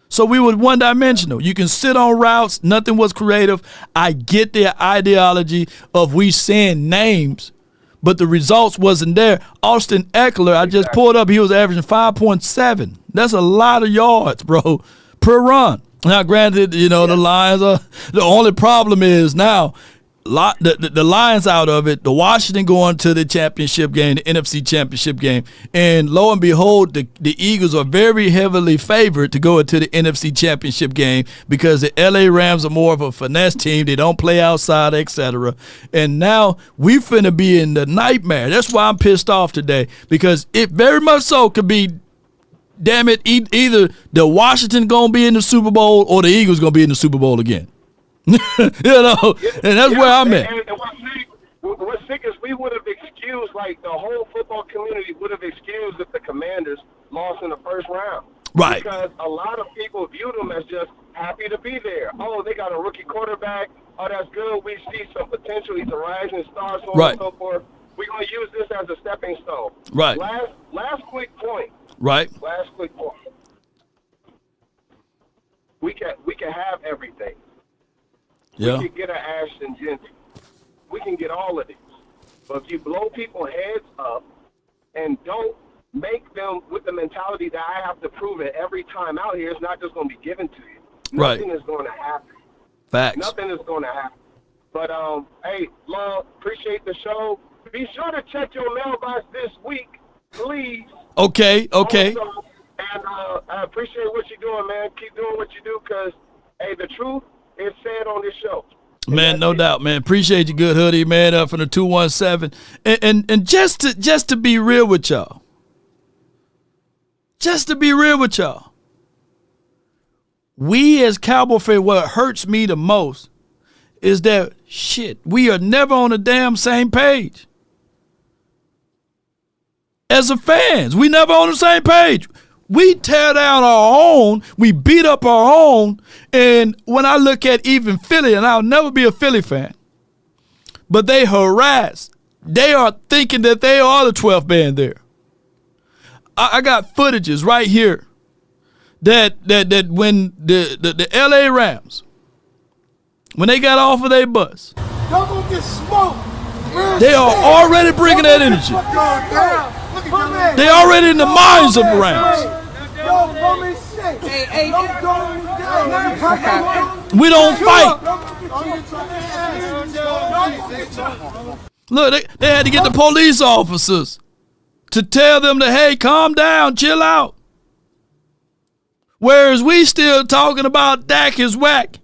So we were one-dimensional. You can sit on routes. Nothing was creative. I get their ideology of we saying names, but the results wasn't there. Austin Eckler, I just pulled up, he was averaging 5.7. That's a lot of yards, bro, per run. Now, granted, the Lions are – the only problem is now – the Lions out of it, the Washington going to the championship game, the NFC championship game, and lo and behold, the Eagles are very heavily favored to go into the NFC championship game because the LA Rams are more of a finesse team. They don't play outside, etc. And now we finna be in the nightmare. That's why I'm pissed off today, because it very much so could be, damn it, either the Washington gonna be in the Super Bowl or the Eagles gonna be in the Super Bowl again. And that's where I'm at. And what's sick is we would have excused, like the whole football community would have excused if the Commanders lost in the first round. Right. Because a lot of people viewed them as just happy to be there. Oh, they got a rookie quarterback. Oh, that's good. We see some potential. He's a rising star, so on and so forth. We're going to use this as a stepping stone. Right. Last quick point. Right. Last quick point. We can have everything. Yeah. We can get an Ashton Genty. We can get all of these. But if you blow people's heads up and don't make them with the mentality that I have to prove it every time out here, it's not just going to be given to you. Nothing is going to happen. Facts. Nothing is going to happen. But, hey, Love, appreciate the show. Be sure to check your mailbox this week, please. Okay. Also, and I appreciate what you're doing, man. Keep doing what you do because, hey, the truth is said on this show. Man, no doubt, man. Appreciate you, good hoodie, man, from the 217. And just to be real with y'all. Just to be real with y'all. We as Cowboy fans, what hurts me the most is that, we are never on the damn same page. As a fans, we never on the same page. We tear down our own, we beat up our own, and when I look at even Philly, and I'll never be a Philly fan, but they harass. They are thinking that they are the 12th man there. I got footages right here that when the LA Rams, when they got off of their bus, Y'all gonna get smoked. they are already bringing that energy. They already in the minds of the Rams. We don't fight. Look, they had to get the police officers to tell them to, hey, calm down, chill out. Whereas we still talking about Dak is whack.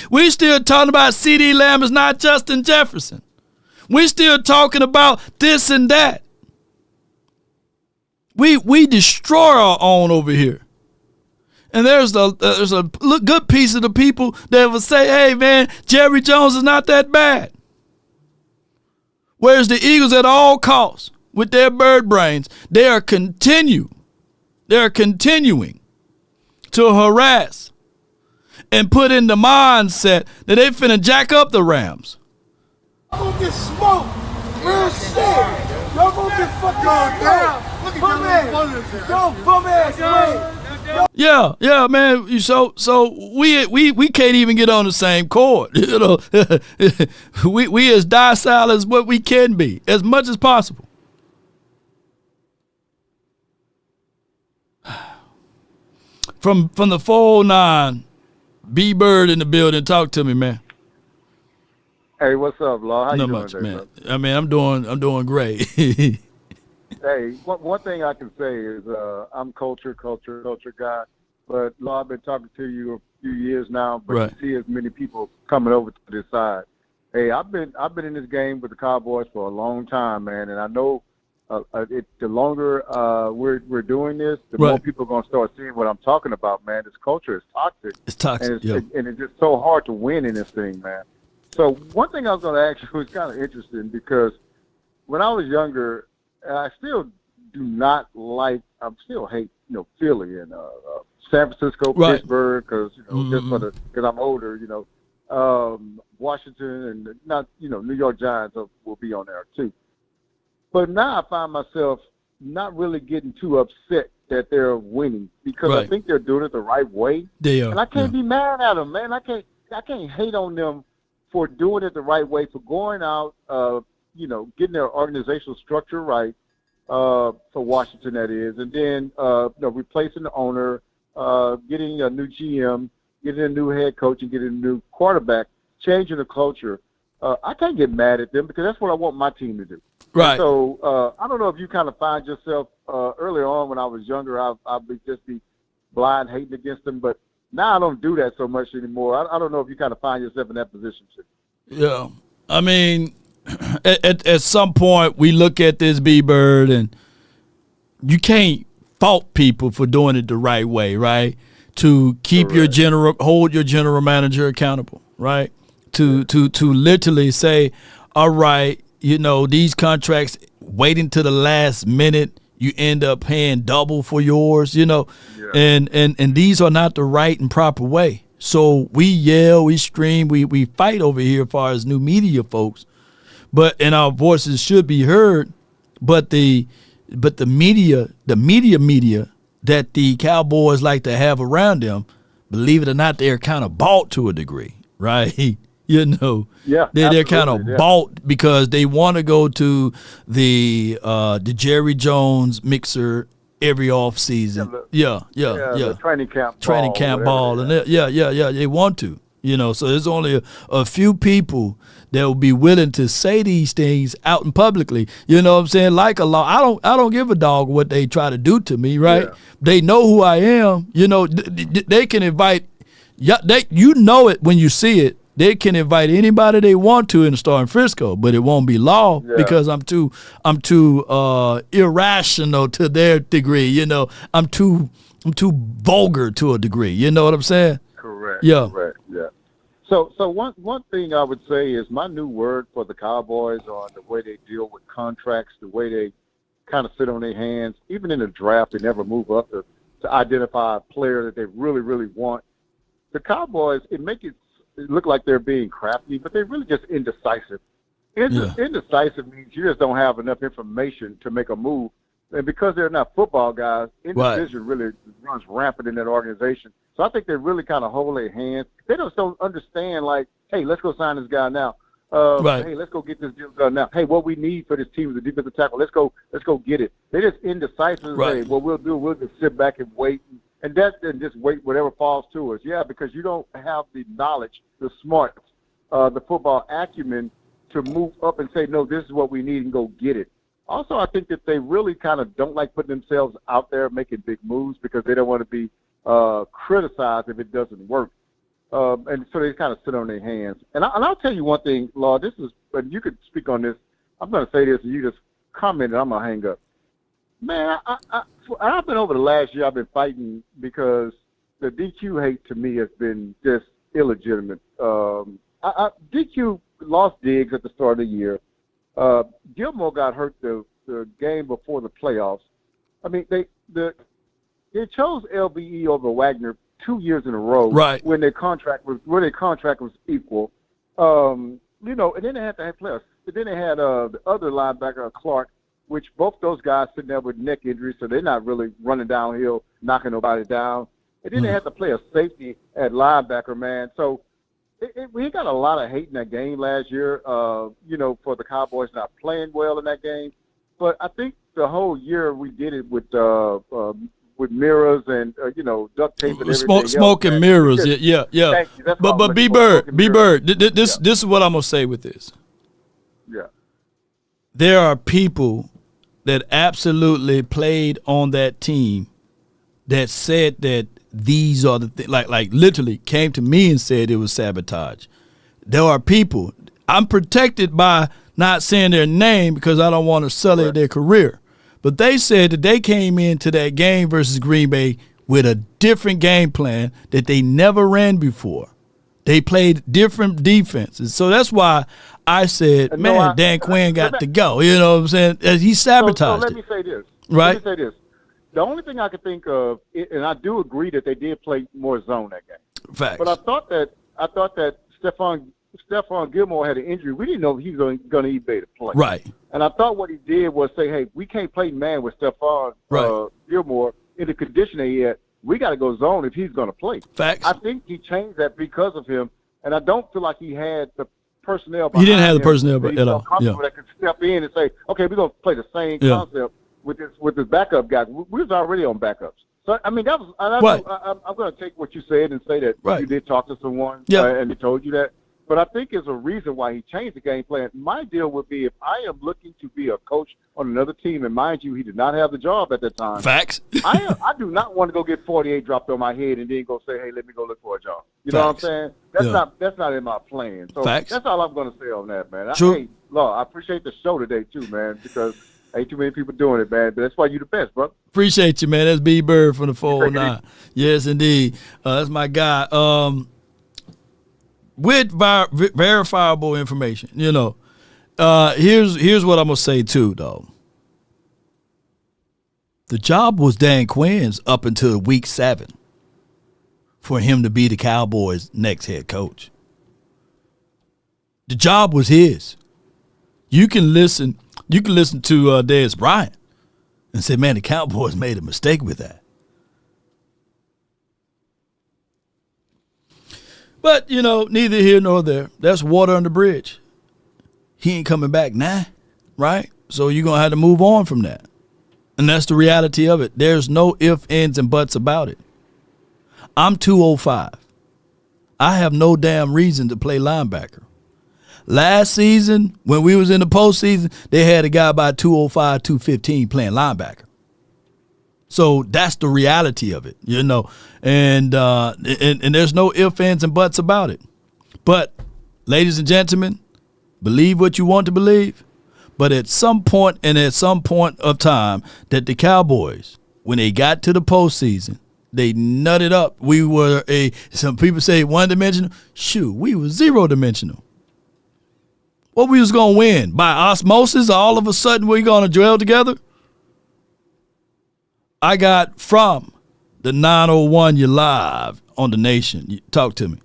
We still talking about C.D. Lamb is not Justin Jefferson. We still talking about this and that. We destroy our own over here. And there's a good piece of the people that will say, hey, man, Jerry Jones is not that bad. Whereas the Eagles at all costs, with their bird brains, they are continuing to harass and put in the mindset that they finna jack up the Rams. Y'all gonna get smoked. Real shit. Y'all gonna get fucking smoked. Bum ass. Yo, bum ass. Yeah, man. So we can't even get on the same chord. You know, we as docile as what we can be, as much as possible. From the 409, B Bird in the building. Talk to me, man. Hey, what's up, Law? How Not you doing much, today, man. bro? I mean, I'm doing great. Hey, one thing I can say is I'm culture guy. But Law, I've been talking to you a few years now, but Right. you see as many people coming over to this side. Hey, I've been in this game with the Cowboys for a long time, man, and I know the longer we're doing this, the more Right. people are gonna start seeing what I'm talking about, man. This culture is toxic. It's toxic, and it's just so hard to win in this thing, man. So one thing I was going to ask you was kind of interesting because when I was younger, I still do not like. I still hate, Philly and San Francisco, Right. Pittsburgh, because just because I'm older, Washington and not, New York Giants will be on there too. But now I find myself not really getting too upset that they're winning because I Right. think they're doing it the right way. They are, and I can't be mad at them, man. I can't hate on them for doing it the right way, for going out, getting their organizational structure right, for Washington that is, and then replacing the owner, getting a new GM, getting a new head coach, and getting a new quarterback, changing the culture. I can't get mad at them because that's what I want my team to do. Right. So I don't know if you kind of find yourself earlier on when I was younger, I'd be blind hating against them, but now I don't do that so much anymore. I don't know if you kind of find yourself in that position too. Yeah. I mean, at some point we look at this B-Bird and you can't fault people for doing it the right way, right? To keep hold your general manager accountable, right? To literally say, all right, these contracts waiting to the last minute, you end up paying double for yours, and these are not the right and proper way. So we yell, we scream, we fight over here as far as new media folks, and our voices should be heard. But the media that the Cowboys like to have around them, believe it or not, they're kind of bought to a degree, right? They're kind of bought because they want to go to the Jerry Jones mixer every off season. The training camp ball, and they want to. So there's only a few people that will be willing to say these things out and publicly. You know what I'm saying? Like a law, I don't give a dog what they try to do to me, right? Yeah. They know who I am. They can invite. It when you see it. They can invite anybody they want to in the star in Frisco, but it won't be law because I'm too irrational to their degree. I'm too vulgar to a degree. You know what I'm saying? Correct. Yeah. Correct. Yeah. So one thing I would say is my new word for the Cowboys on the way they deal with contracts, the way they kind of sit on their hands. Even in the draft, they never move up to identify a player that they really, really want. The Cowboys, it look like they're being crafty, but they're really just indecisive. Indecisive means you just don't have enough information to make a move. And because they're not football guys, indecision really runs rampant in that organization. So I think they really kind of hold their hands. They just don't understand, like, hey, let's go sign this guy now. Hey, let's go get this deal done now. Hey, what we need for this team is a defensive tackle. Let's go get it. They're just indecisive. Right. Hey, what we'll just sit back and wait and just wait whatever falls to us. Yeah, because you don't have the knowledge, the smarts the football acumen to move up and say, no, this is what we need and go get it. Also, I think that they really kind of don't like putting themselves out there making big moves because they don't want to be criticized if it doesn't work. And so they kind of sit on their hands. And I'll tell you one thing, Law, this is, and you could speak on this. I'm going to say this and you just comment and I'm going to hang up. Man, I've been over the last year, I've been fighting because the DQ hate to me has been just illegitimate. DQ lost Diggs at the start of the year. Gilmore got hurt the game before the playoffs. I mean, they chose LBE over Wagner 2 years in a row, right? When their contract was equal. And then they had to have players. But then they had the other linebacker, Clark, which both those guys sitting there with neck injuries, so they're not really running downhill, knocking nobody down. And then they had to play a safety at linebacker, man. So we got a lot of hate in that game last year, for the Cowboys not playing well in that game. But I think the whole year we did it with mirrors and, duct tape and everything. Smoke and mirrors, yeah. Thank you. But B-Bird, this is what I'm going to say with this. Yeah. There are people that absolutely played on that team that said that these are the things, like literally came to me and said it was sabotage. There are people. I'm protected by not saying their name because I don't want to sully their career. But they said that they came into that game versus Green Bay with a different game plan that they never ran before. They played different defenses. So that's why I said, Dan Quinn got to go. You know what I'm saying? He sabotaged so let me say this. Right? Let me say this. The only thing I could think of, and I do agree that they did play more zone that game. Facts. But I thought that Stephon Gilmore had an injury. We didn't know if he was going to even be able to play. Right. And I thought what he did was say, hey, we can't play man with Stephon Gilmore in the condition that he had. We got to go zone if he's going to play. Facts. I think he changed that because of him, and I don't feel like he had the personnel. He didn't have the personnel at all. Yeah. That could step in and say, okay, we're going to play the same concept with his backup guys. We was already on backups. So, I mean, that was. I'm going to take what you said and say that you did talk to someone and they told you that. But I think there's a reason why he changed the game plan. My deal would be if I am looking to be a coach on another team, and mind you, he did not have the job at that time. Facts. I do not want to go get 48 dropped on my head and then go say, hey, let me go look for a job. You know what I'm saying? That's not in my plan. So Facts. That's all I'm going to say on that, man. True. I appreciate the show today too, man, because ain't too many people doing it, man. But that's why you the best, bro. Appreciate you, man. That's B Bird from the 409. Yes, indeed. That's my guy. With verifiable information, here's what I'm gonna say too, though. The job was Dan Quinn's up until week 7 for him to be the Cowboys' next head coach. The job was his. You can listen to Dez Bryant and say, man, the Cowboys made a mistake with that. But, neither here nor there. That's water under the bridge. He ain't coming back now, right? So you're going to have to move on from that. And that's the reality of it. There's no ifs, ands, and buts about it. I'm 205. I have no damn reason to play linebacker. Last season, when we was in the postseason, they had a guy about 205, 215 playing linebacker. So that's the reality of it, and there's no ifs, ands, and buts about it. But, ladies and gentlemen, believe what you want to believe. But at some point of time that the Cowboys, when they got to the postseason, they nutted up. We were some people say one-dimensional. Shoot, we were zero-dimensional. What we was going to win? By osmosis, all of a sudden we're going to gel together? I got from the 901, you live on the Nation. Talk to me.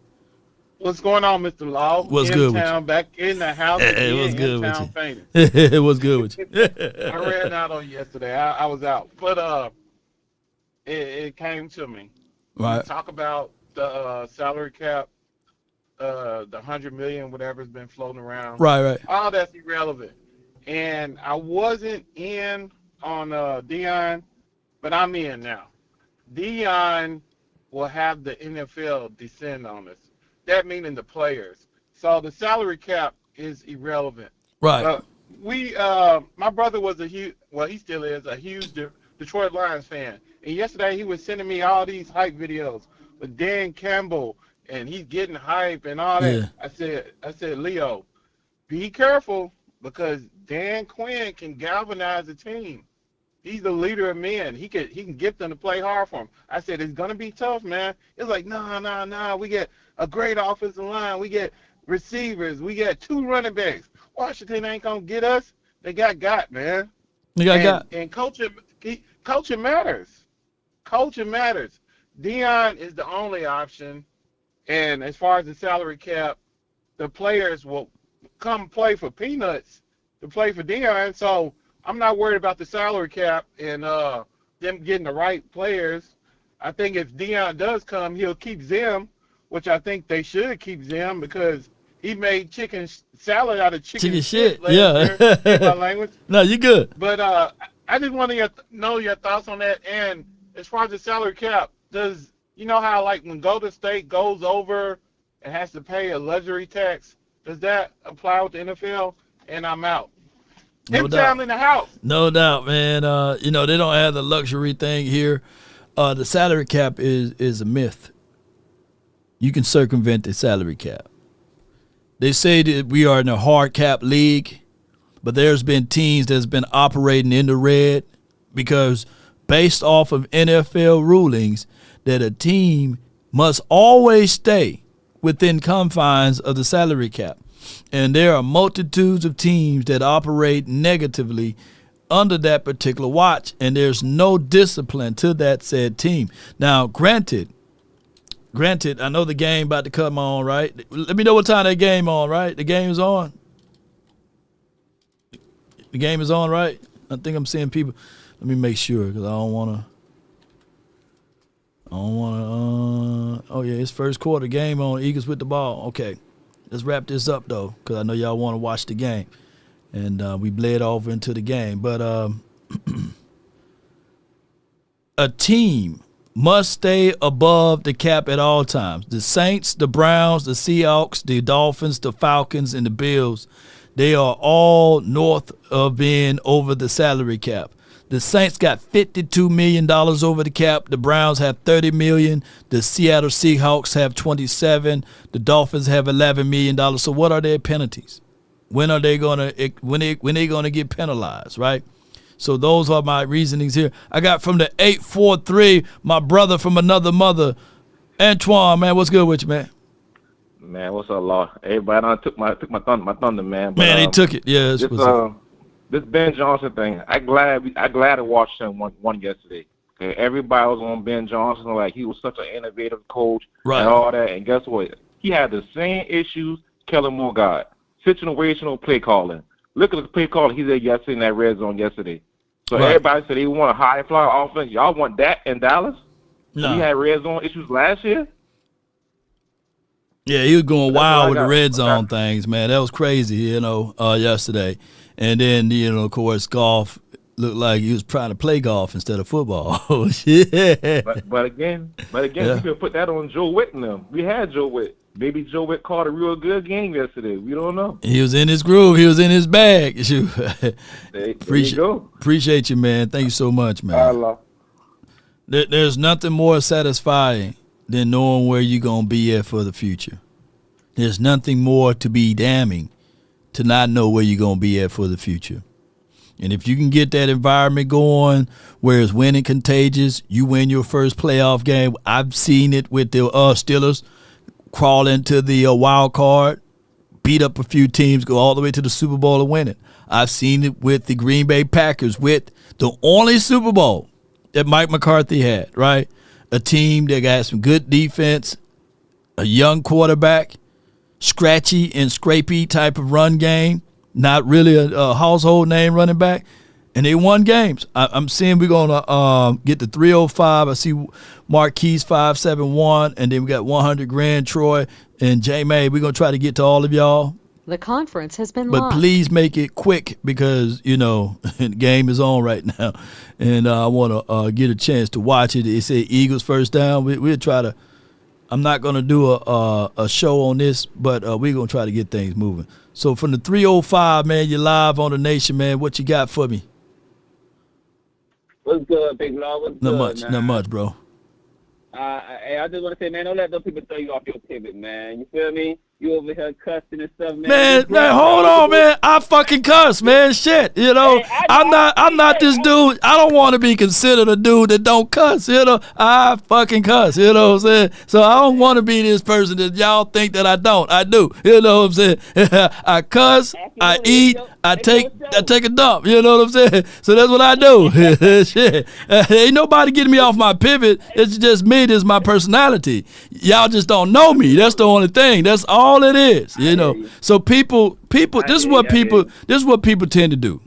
What's going on, Mr. Law? What's good with you? Back in the house. It was good with you. It was good with you. I ran out on you yesterday. I was out. But it came to me. Right. Talk about the salary cap, the $100 million, whatever's been floating around. Right. All that's irrelevant. And I wasn't in on Deion, but I'm in now. Deion will have the NFL descend on us. That meaning the players. So the salary cap is irrelevant. Right. My brother was he still is a huge Detroit Lions fan. And yesterday he was sending me all these hype videos with Dan Campbell, and he's getting hype and all that. Yeah. I said, Leo, be careful, because Dan Quinn can galvanize the team. He's the leader of men. He can get them to play hard for him. I said, it's gonna be tough, man. It's like, no. We get a great offensive line. We get receivers. We got 2 running backs. Washington ain't gonna get us. They got, man. And coaching matters. Coaching matters. Deion is the only option. And as far as the salary cap, the players will come play for peanuts to play for Deion. So I'm not worried about the salary cap and them getting the right players. I think if Deion does come, he'll keep Zim, which I think they should keep Zim, because he made chicken salad out of chicken shit. Yeah. My language. No, you good. But I just want to know your thoughts on that. And as far as the salary cap, does you know how like when Golden State goes over and has to pay a luxury tax, does that apply with the NFL? And I'm out. No Him doubt. down in the house. No doubt, man. They don't have the luxury thing here. The salary cap is a myth. You can circumvent the salary cap. They say that we are in a hard cap league, but there's been teams that's been operating in the red because based off of NFL rulings that a team must always stay within confines of the salary cap. And there are multitudes of teams that operate negatively under that particular watch, and there's no discipline to that said team. Now, granted, I know the game about to come on, right? Let me know what time that game on, right? The game is on. The game is on, right? I think I'm seeing people. Let me make sure, because I don't want to. Oh, yeah, it's first quarter game on. Eagles with the ball. Okay. Let's wrap this up, though, because I know y'all want to watch the game. And we bled off into the game. But a team must stay above the cap at all times. The Saints, the Browns, the Seahawks, the Dolphins, the Falcons, and the Bills, they are all north of being over the salary cap. The Saints got $52 million over the cap. The Browns have $30 million. The Seattle Seahawks have $27. The Dolphins have $11 million. So what are their penalties? When are they gonna get penalized, right? So those are my reasonings here. I got from the 843, my brother from another mother, Antoine, man. What's good with you, man? Man, what's up, Law? Everybody done took my thunder, man. But, man, he took it. Yeah, this Ben Johnson thing, I glad to watch him won yesterday. Okay, everybody was on Ben Johnson like he was such an innovative coach and all that. And guess what? He had the same issues Kellen Moore got. Situational play calling. Look at the play calling he did yesterday in that red zone yesterday. So everybody said they want a high fly offense. Y'all want that in Dallas? No. He had red zone issues last year. Yeah, he was going wild with the red zone things, man. That was crazy, yesterday. And then, of course, golf looked like he was trying to play golf instead of football. Yeah. But again, you could put that on Joe Witt and them. We had Joe Witt. Maybe Joe Witt caught a real good game yesterday. We don't know. He was in his groove. He was in his bag. There you go. Appreciate you, man. Thank you so much, man. There's nothing more satisfying than knowing where you're going to be at for the future. There's nothing more to be damning to not know where you're going to be at for the future. And if you can get that environment going where it's winning contagious, you win your first playoff game. I've seen it with the Steelers crawl into the wild card, beat up a few teams, go all the way to the Super Bowl and win it. I've seen it with the Green Bay Packers with the only Super Bowl that Mike McCarthy had, right? A team that got some good defense, a young quarterback, scratchy and scrapey type of run game, not really a household name running back, and they won games. I'm seeing we're going to get to 305. I see Marquise 571, and then we got 100 grand, Troy and J-May. We're going to try to get to all of y'all. The conference has been But lost. please make it quick because, the game is on right now, and I want to get a chance to watch it. They say Eagles first down. We'll try to I'm not gonna do a show on this, but we're gonna try to get things moving. So from the 305, man, you're live on the Nation, man. What you got for me? What's good, Big Law? What's Not good, much, man? not much, bro. I just want to say, man, don't let those people throw you off your pivot, man. You feel me? You over here cussing and stuff, man. Man, hold on, man. I fucking cuss, man. Shit, you know. I'm not this dude. I don't want to be considered a dude that don't cuss, you know. I fucking cuss, you know what I'm saying? So I don't want to be this person that y'all think that I don't. I do, you know what I'm saying? I cuss, I eat, I take a dump, you know what I'm saying? So that's what I do. Shit. Ain't nobody getting me off my pivot. It's just me. This is my personality. Y'all just don't know me. That's the only thing. That's all it is, you know. So people, this is what people tend to do.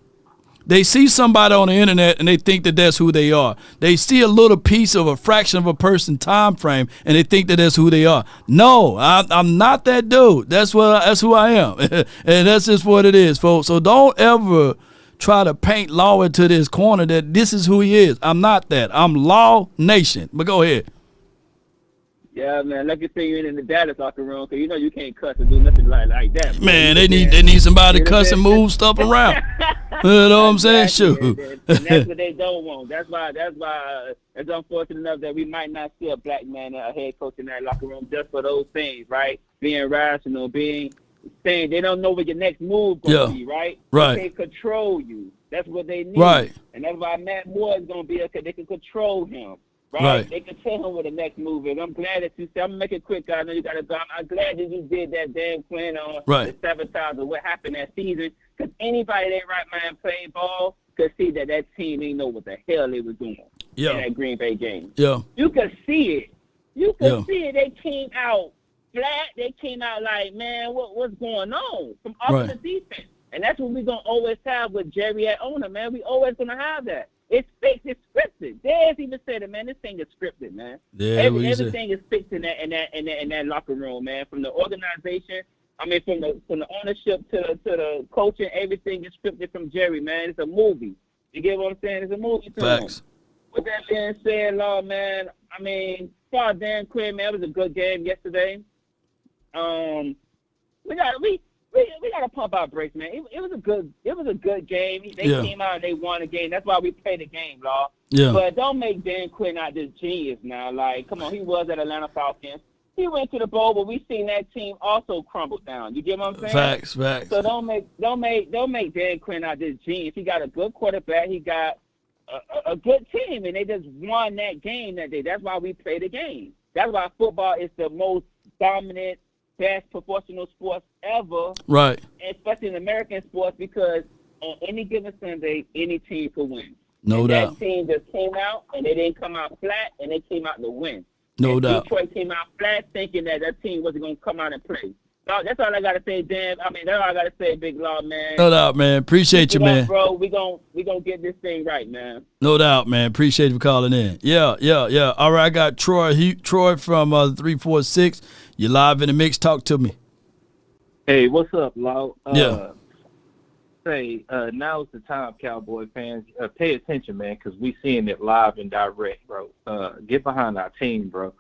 They see somebody on the internet and they think that that's who they are. They see a little piece of a fraction of a person's time frame and they think that that's who they are. No, I'm not that dude. That's who I am, and that's just what it is, folks. So don't ever try to paint Law into this corner that this is who he is. I'm not that. I'm Law Nation. But go ahead. Yeah, man. Like you say, you're in the Dallas locker room, because you know you can't cuss and do nothing like that. Man, they need somebody to cuss and move stuff around. You know what I'm saying? Shoot. And that's what they don't want. That's why it's unfortunate enough that we might not see a black man, a head coach in that locker room just for those things, right? Being rational, saying they don't know what your next move going to be, right? Right. They can control you. That's what they need. Right. And that's why Matt Moore is going to be okay. They can control him. Right. They can tell him what the next move is. I'm glad that you said, I'm going to make it quick, guys. I know you got to go. I'm glad that you did that damn Quinn on the sabotage of what happened that season. Because anybody that right mind playing ball could see that team didn't know what the hell they was doing in that Green Bay game. Yeah. You could see it. You could see it. They came out flat. They came out like, man, what's going on from offense to defense? And that's what we're going to always have with Jerry at owner, man. We always going to have that. It's fixed. It's scripted. Dez even said it, man. This thing is scripted, man. Yeah, everything is fixed in that locker room, man. From the organization, from the ownership to the coaching, everything is scripted from Jerry, man. It's a movie. You get what I'm saying? It's a movie to Facts. him. With that being said, Law, man, as far as Dan Quinn, man, it was a good game yesterday. We gotta pump our brakes, man. It was a good game. They came out and they won the game. That's why we play the game, Law. Yeah. But don't make Dan Quinn out this genius now. Like, come on, he was at Atlanta Falcons. He went to the bowl, but we seen that team also crumble down. You get what I'm saying? Facts. So don't make Dan Quinn out this genius. He got a good quarterback. He got a good team, and they just won that game that day. That's why we play the game. That's why football is the most dominant, best professional sports ever, right? Especially in American sports, because on any given Sunday, any team could win. No doubt. That team just came out, and they didn't come out flat, and they came out to win. No doubt. Detroit came out flat, thinking that team wasn't going to come out and play. So that's all I got to say, Dan. That's all I got to say, Big Law, man. No doubt, man. Appreciate you, man. Bro, we gonna get this thing right, man. No doubt, man. Appreciate you for calling in. Yeah. All right, I got Troy. Troy from 346. You live in the mix. Talk to me. Hey, what's up, Law? Say, now's the time, Cowboy fans. Pay attention, man, because we seeing it live and direct, bro. Get behind our team, bro.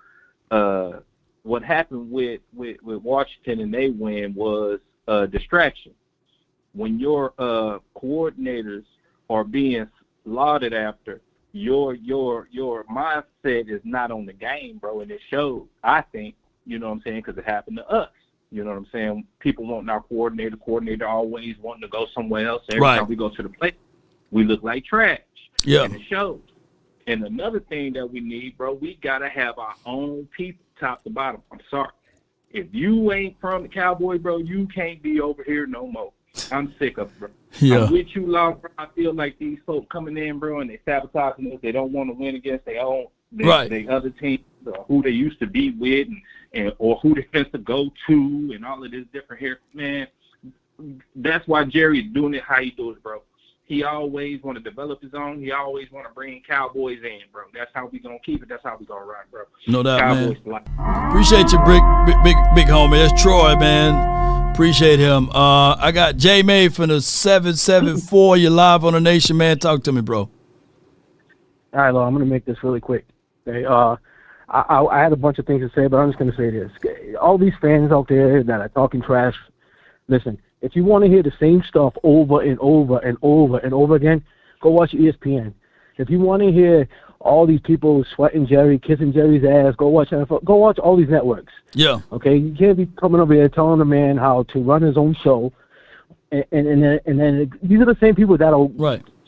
What happened with Washington and they win was distraction. When your coordinators are being lauded after, your mindset is not on the game, bro, and it shows. I think, you know what I'm saying, because it happened to us. You know what I'm saying? People want our coordinator always wanting to go somewhere else. Every time we go to the place, we look like trash. Yeah. And it shows. And another thing that we need, bro, we got to have our own people top to bottom. I'm sorry. If you ain't from the Cowboys, bro, you can't be over here no more. I'm sick of it, bro. Yeah. I'm with you, Law, bro. I feel like these folks coming in, bro, and they sabotaging us. They don't want to win against their own the other team, who they used to be with, and or who they supposed to go to, and all of this different here. Man, that's why Jerry's doing it how he does it, bro. He always want to develop his own. He always want to bring Cowboys in, bro. That's how we going to keep it. That's how we going to ride, bro. No doubt, Cowboys man. Appreciate you, big homie. That's Troy, man. Appreciate him. I got J May from the 774. You're live on the Nation, man. Talk to me, bro. All right, Lo, I'm going to make this really quick. Okay, I had a bunch of things to say, but I'm just going to say this. All these fans out there that are talking trash, listen, if you want to hear the same stuff over and over and over and over again, go watch ESPN. If you want to hear all these people sweating Jerry, kissing Jerry's ass, go watch NFL. Go watch all these networks. Yeah. Okay? You can't be coming over here telling a man how to run his own show, and then these are the same people that'll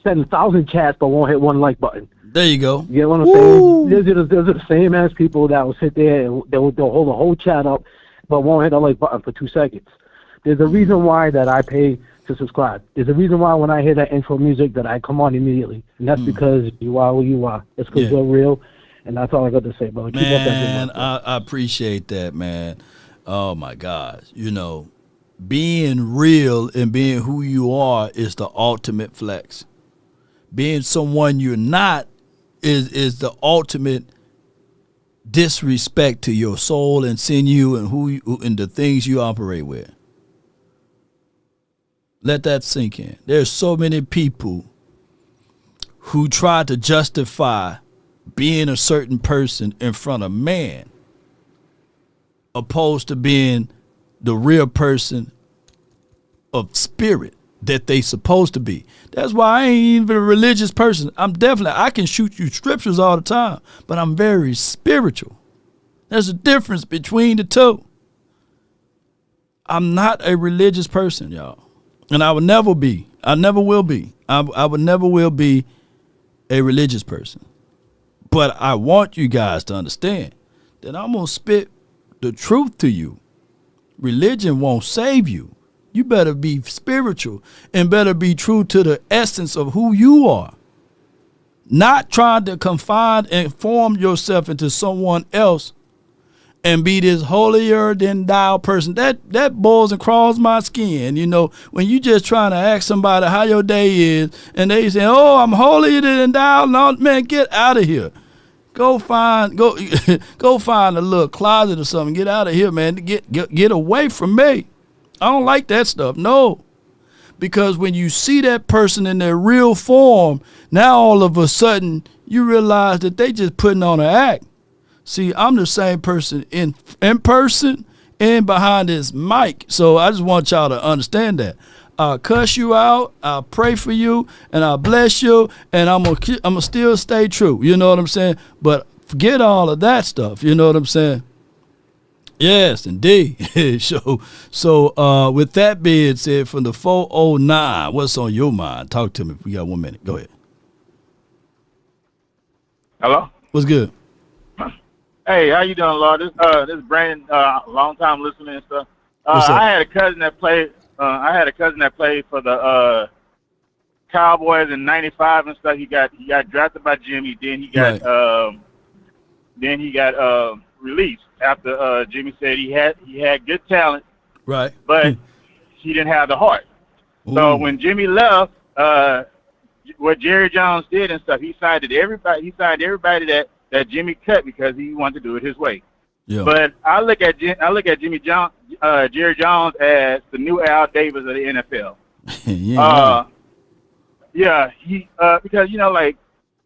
send 1,000 chats but won't hit one like button. There you go. You get what I'm saying? Those are the same ass people that will sit there and they'll hold the whole chat up but won't hit a like button for 2 seconds. There's a reason why that I pay to subscribe. There's a reason why when I hear that intro music that I come on immediately. And that's because you are who you are. It's because you're real. And that's all I got to say, brother. Keep up that Man, good work, I appreciate that, man. Oh, my gosh. You know, being real and being who you are is the ultimate flex. Being someone you're not is the ultimate disrespect to your soul and sinew and who you, and the things you operate with. Let that sink in. There's so many people who try to justify being a certain person in front of man opposed to being the real person of spirit that they supposed to be. That's why I ain't even a religious person. I can shoot you scriptures all the time, but I'm very spiritual. There's a difference between the two. I'm not a religious person, y'all. And I would never be. I never will be. I would never will be a religious person. But I want you guys to understand that I'm going to spit the truth to you. Religion won't save you. You better be spiritual and better be true to the essence of who you are. Not trying to confine and form yourself into someone else and be this holier than thou person. That boils and crawls my skin. You know, when you just trying to ask somebody how your day is and they say, oh, I'm holier than thou. No, man, get out of here. Go find a little closet or something. Get out of here, man. Get away from me. I don't like that stuff. No. Because when you see that person in their real form, now all of a sudden you realize that they just putting on an act. See, I'm the same person in person and behind this mic. So I just want y'all to understand that. I'll cuss you out, I'll pray for you, and I'll bless you, and I'm gonna still stay true. You know what I'm saying? But forget all of that stuff. You know what I'm saying? Yes, indeed. So with that being said, from the 409, what's on your mind? Talk to me. We got 1 minute. Go ahead. Hello? What's good? Hey, how you doing, Lord? This is Brandon, long time listener and stuff. I had a cousin that played. For the Cowboys in '95 and stuff. He got drafted by Jimmy. Then he got released after Jimmy said he had good talent, right? But he didn't have the heart. Ooh. So when Jimmy left, what Jerry Jones did and stuff, he signed everybody. He signed everybody that Jimmy cut because he wanted to do it his way. Yeah. But I look at Jerry Jones as the new Al Davis of the NFL. Because like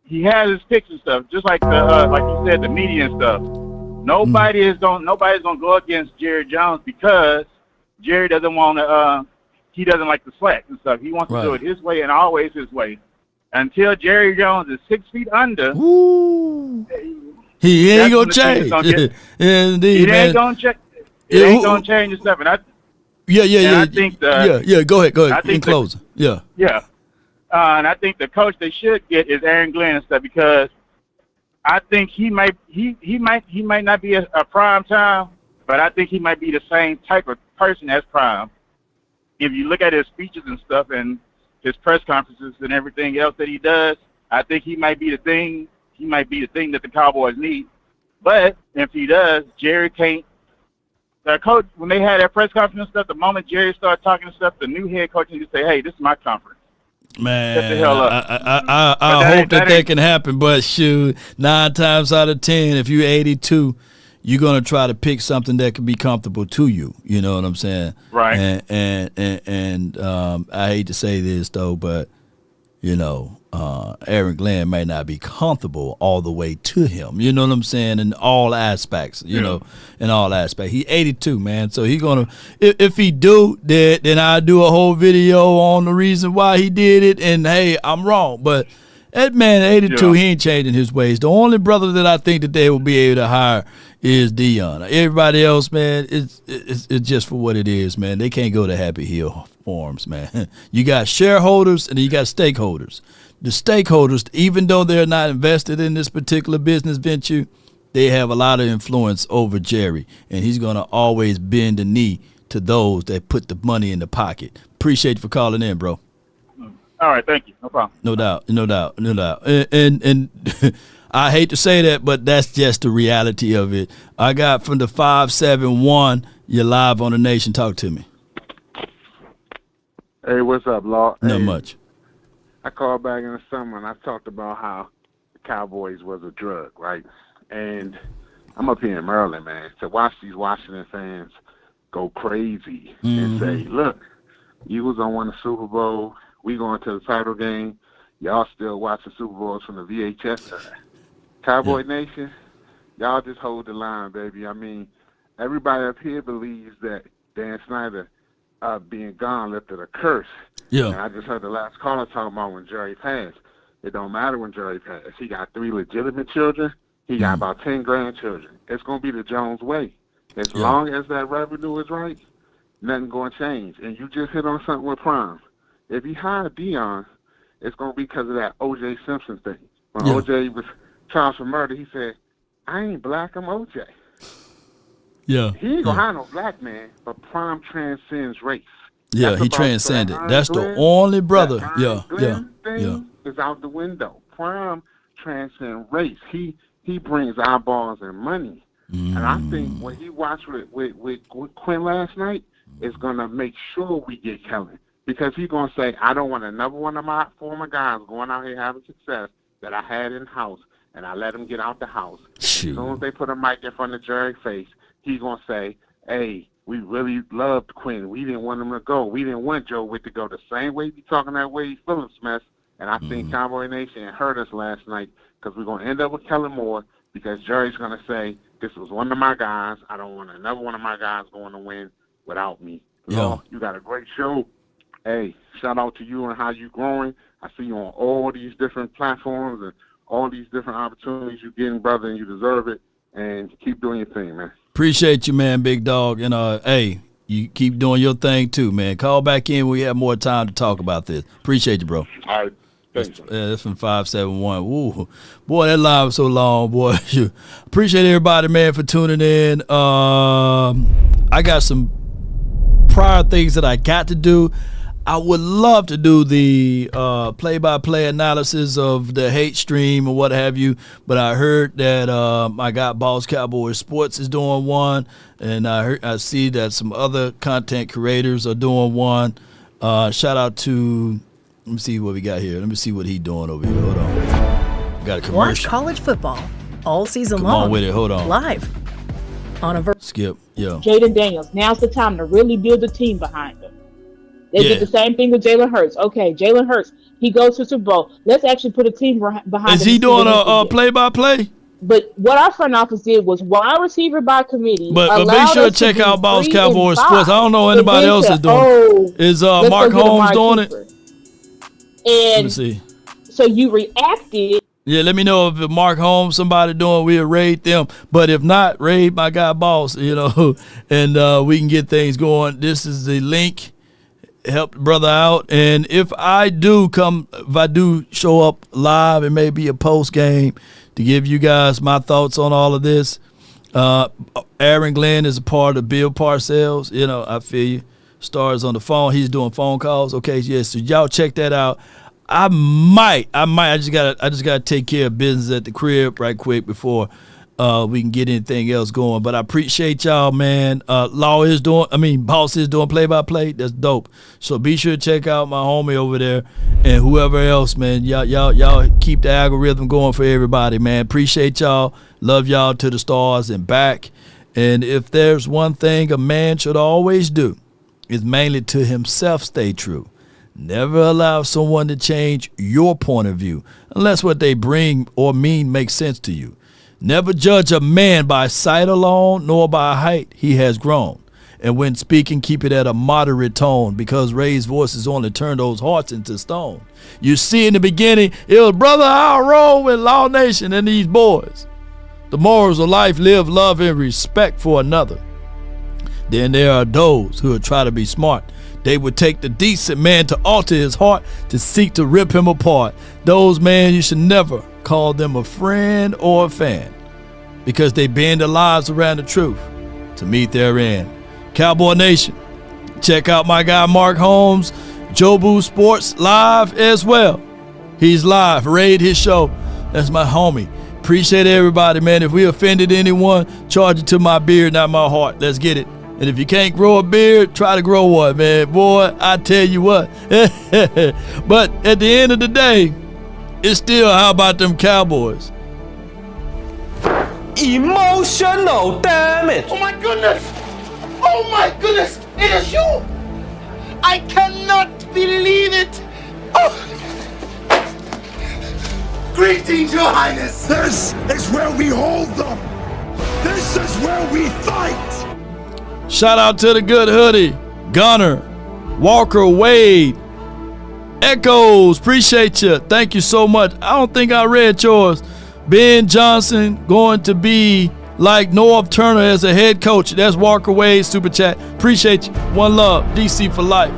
he has his picks and stuff, just like like you said, the media and stuff. Nobody's gonna go against Jerry Jones because Jerry doesn't want to. He doesn't like the slack and stuff. He wants to do it his way and always his way. Until Jerry Jones is 6 feet under. Ooh. He ain't gonna change. Indeed, it ain't gonna change. It ain't gonna change and stuff. And I think Go ahead. In closing. Yeah. And I think the coach they should get is Aaron Glenn and stuff because I think he might not be a prime time, but I think he might be the same type of person as prime. If you look at his speeches and stuff and his press conferences and everything else that he does, I think he might be the thing. He might be the thing that the Cowboys need. But if he does, Jerry can't. The coach, when they had that press conference and stuff, the moment Jerry started talking and stuff, the new head coach needs to say, hey, this is my conference. Man, shut the hell up. I hope that can happen. But shoot, 9 times out of 10, if you're 82, you're going to try to pick something that can be comfortable to you. You know what I'm saying? Right. And I hate to say this, though, but Aaron Glenn may not be comfortable all the way to him. You know what I'm saying? In all aspects, in all aspects. He's 82, man. So he gonna if he do that, then I'll do a whole video on the reason why he did it. And hey, I'm wrong, but that man 82, he ain't changing his ways. The only brother that I think that they will be able to hire is Dion. Everybody else, man, it's just for what it is, man. They can't go to Happy Hill Farms, man. You got shareholders and you got stakeholders. The stakeholders, even though they're not invested in this particular business venture, they have a lot of influence over Jerry, and he's going to always bend the knee to those that put the money in the pocket. Appreciate you for calling in, bro. All right, thank you. No problem. No doubt. And I hate to say that, but that's just the reality of it. I got from the 571, you're live on the Nation. Talk to me. Hey, what's up, Law? Not much. I called back in the summer and I talked about how the Cowboys was a drug, right? And I'm up here in Maryland, man, to watch these Washington fans go crazy and say, look, Eagles don't win the Super Bowl. We going to the title game. Y'all still watching Super Bowls from the VHS side. Cowboy Nation, y'all just hold the line, baby. I mean, everybody up here believes that Dan Snyder being gone lifted a curse. Yeah. And I just heard the last caller talking about when Jerry passed. It don't matter when Jerry passed. He got 3 legitimate children. He got about 10 grandchildren. It's going to be the Jones way. As long as that revenue is right, nothing going to change. And you just hit on something with Prime. If he hired Dion, it's going to be because of that O.J. Simpson thing. When O.J. was charged for murder, he said, I ain't black, I'm O.J. Yeah. He ain't going to hire no black man, but Prime transcends race. Yeah, That's he about transcended. that That's Glenn, the only brother. that Yeah, Glenn thing is out the window. Prime transcends race. He brings eyeballs and money. And I think what he watched with Quinn last night is going to make sure we get Kellen. Because he's going to say, I don't want another one of my former guys going out here having success that I had in-house, and I let him get out the house. Shoot. As soon as they put a mic in front of Jerry's face, he's going to say, hey, we really loved Quinn. We didn't want him to go. We didn't want Joe Witt to go. The same way he talking that way, he's Phillips mess. And I think Cowboy Nation hurt us last night because we're going to end up with Kellen Moore because Jerry's going to say, this was one of my guys. I don't want another one of my guys going to win without me. Yeah. You got a great show. Hey, shout out to you and how you growing. I see you on all these different platforms and all these different opportunities you're getting, brother, and you deserve it. And keep doing your thing, man. Appreciate you, man, big dog. And, hey, you keep doing your thing, too, man. Call back in when we have more time to talk about this. Appreciate you, bro. All right. Thanks. That's from 571. Ooh, boy, that line was so long, boy. Appreciate everybody, man, for tuning in. I got some prior things that I got to do. I would love to do the play-by-play analysis of the hate stream or what have you, but I heard that I got Boss Cowboys Sports is doing one, and I see that some other content creators are doing one. Shout out to, let me see what we got here. Let me see what he's doing over here. Hold on. Got a commercial. Watch college football all season long. Come on with it. Hold on. Live on a Skip. Yeah. Jaden Daniels. Now's the time to really build a team behind him. They did the same thing with Jalen Hurts. Okay, Jalen Hurts, he goes to Super Bowl. Let's actually put a team behind him. Is he doing a play-by-play? But what our front office did was wide receiver by committee. But be sure to check out Boss Cowboys Sports. I don't know anybody else is doing it. Is Mark Holmes doing it? And let me see. So you reacted. Yeah, let me know if Mark Holmes, somebody doing, we'll raid them. But if not, raid my guy Boss, and we can get things going. This is the link. Help the brother out. And if I do show up live, it may be a post game to give you guys my thoughts on all of this. Aaron Glenn is a part of Bill Parcells. I feel you. Stars on the phone. He's doing phone calls. Okay, yes. So y'all check that out. I just gotta take care of business at the crib right quick before we can get anything else going. But I appreciate y'all, man. Boss is doing play-by-play. That's dope. So be sure to check out my homie over there and whoever else, man. Y'all keep the algorithm going for everybody, man. Appreciate y'all. Love y'all to the stars and back. And if there's one thing a man should always do, is mainly to himself stay true. Never allow someone to change your point of view unless what they bring or mean makes sense to you. Never judge a man by sight alone, nor by height he has grown. And when speaking, keep it at a moderate tone, because raised voices only turn those hearts into stone. You see, in the beginning, it was Brother Al Roll with Law Nation and these boys. The morals of life: live, love, and respect for another. Then there are those who would try to be smart. They would take the decent man to alter his heart to seek to rip him apart. Those, man, you should never call them a friend or a fan, because they bend their lives around the truth to meet their end. Cowboy Nation, check out my guy Mark Holmes, Jobu Sports live as well. He's live. Raid his show. That's my homie. Appreciate everybody, man. If we offended anyone, charge it to my beard, not my heart. Let's get it. And if you can't grow a beard, try to grow one, man. Boy, I tell you what. But at the end of the day, it's still, how about them Cowboys? Emotional damage. Oh my goodness! Oh my goodness! It is you! I cannot believe it! Oh! Greetings, Your Highness! This is where we hold them! This is where we fight! Shout out to the good hoodie, Gunner, Walker Wade, Echoes, appreciate you. Thank you so much. I don't think I read yours. Ben Johnson going to be like North Turner as a head coach. That's Walker Wade, super chat. Appreciate you. One love, DC for life.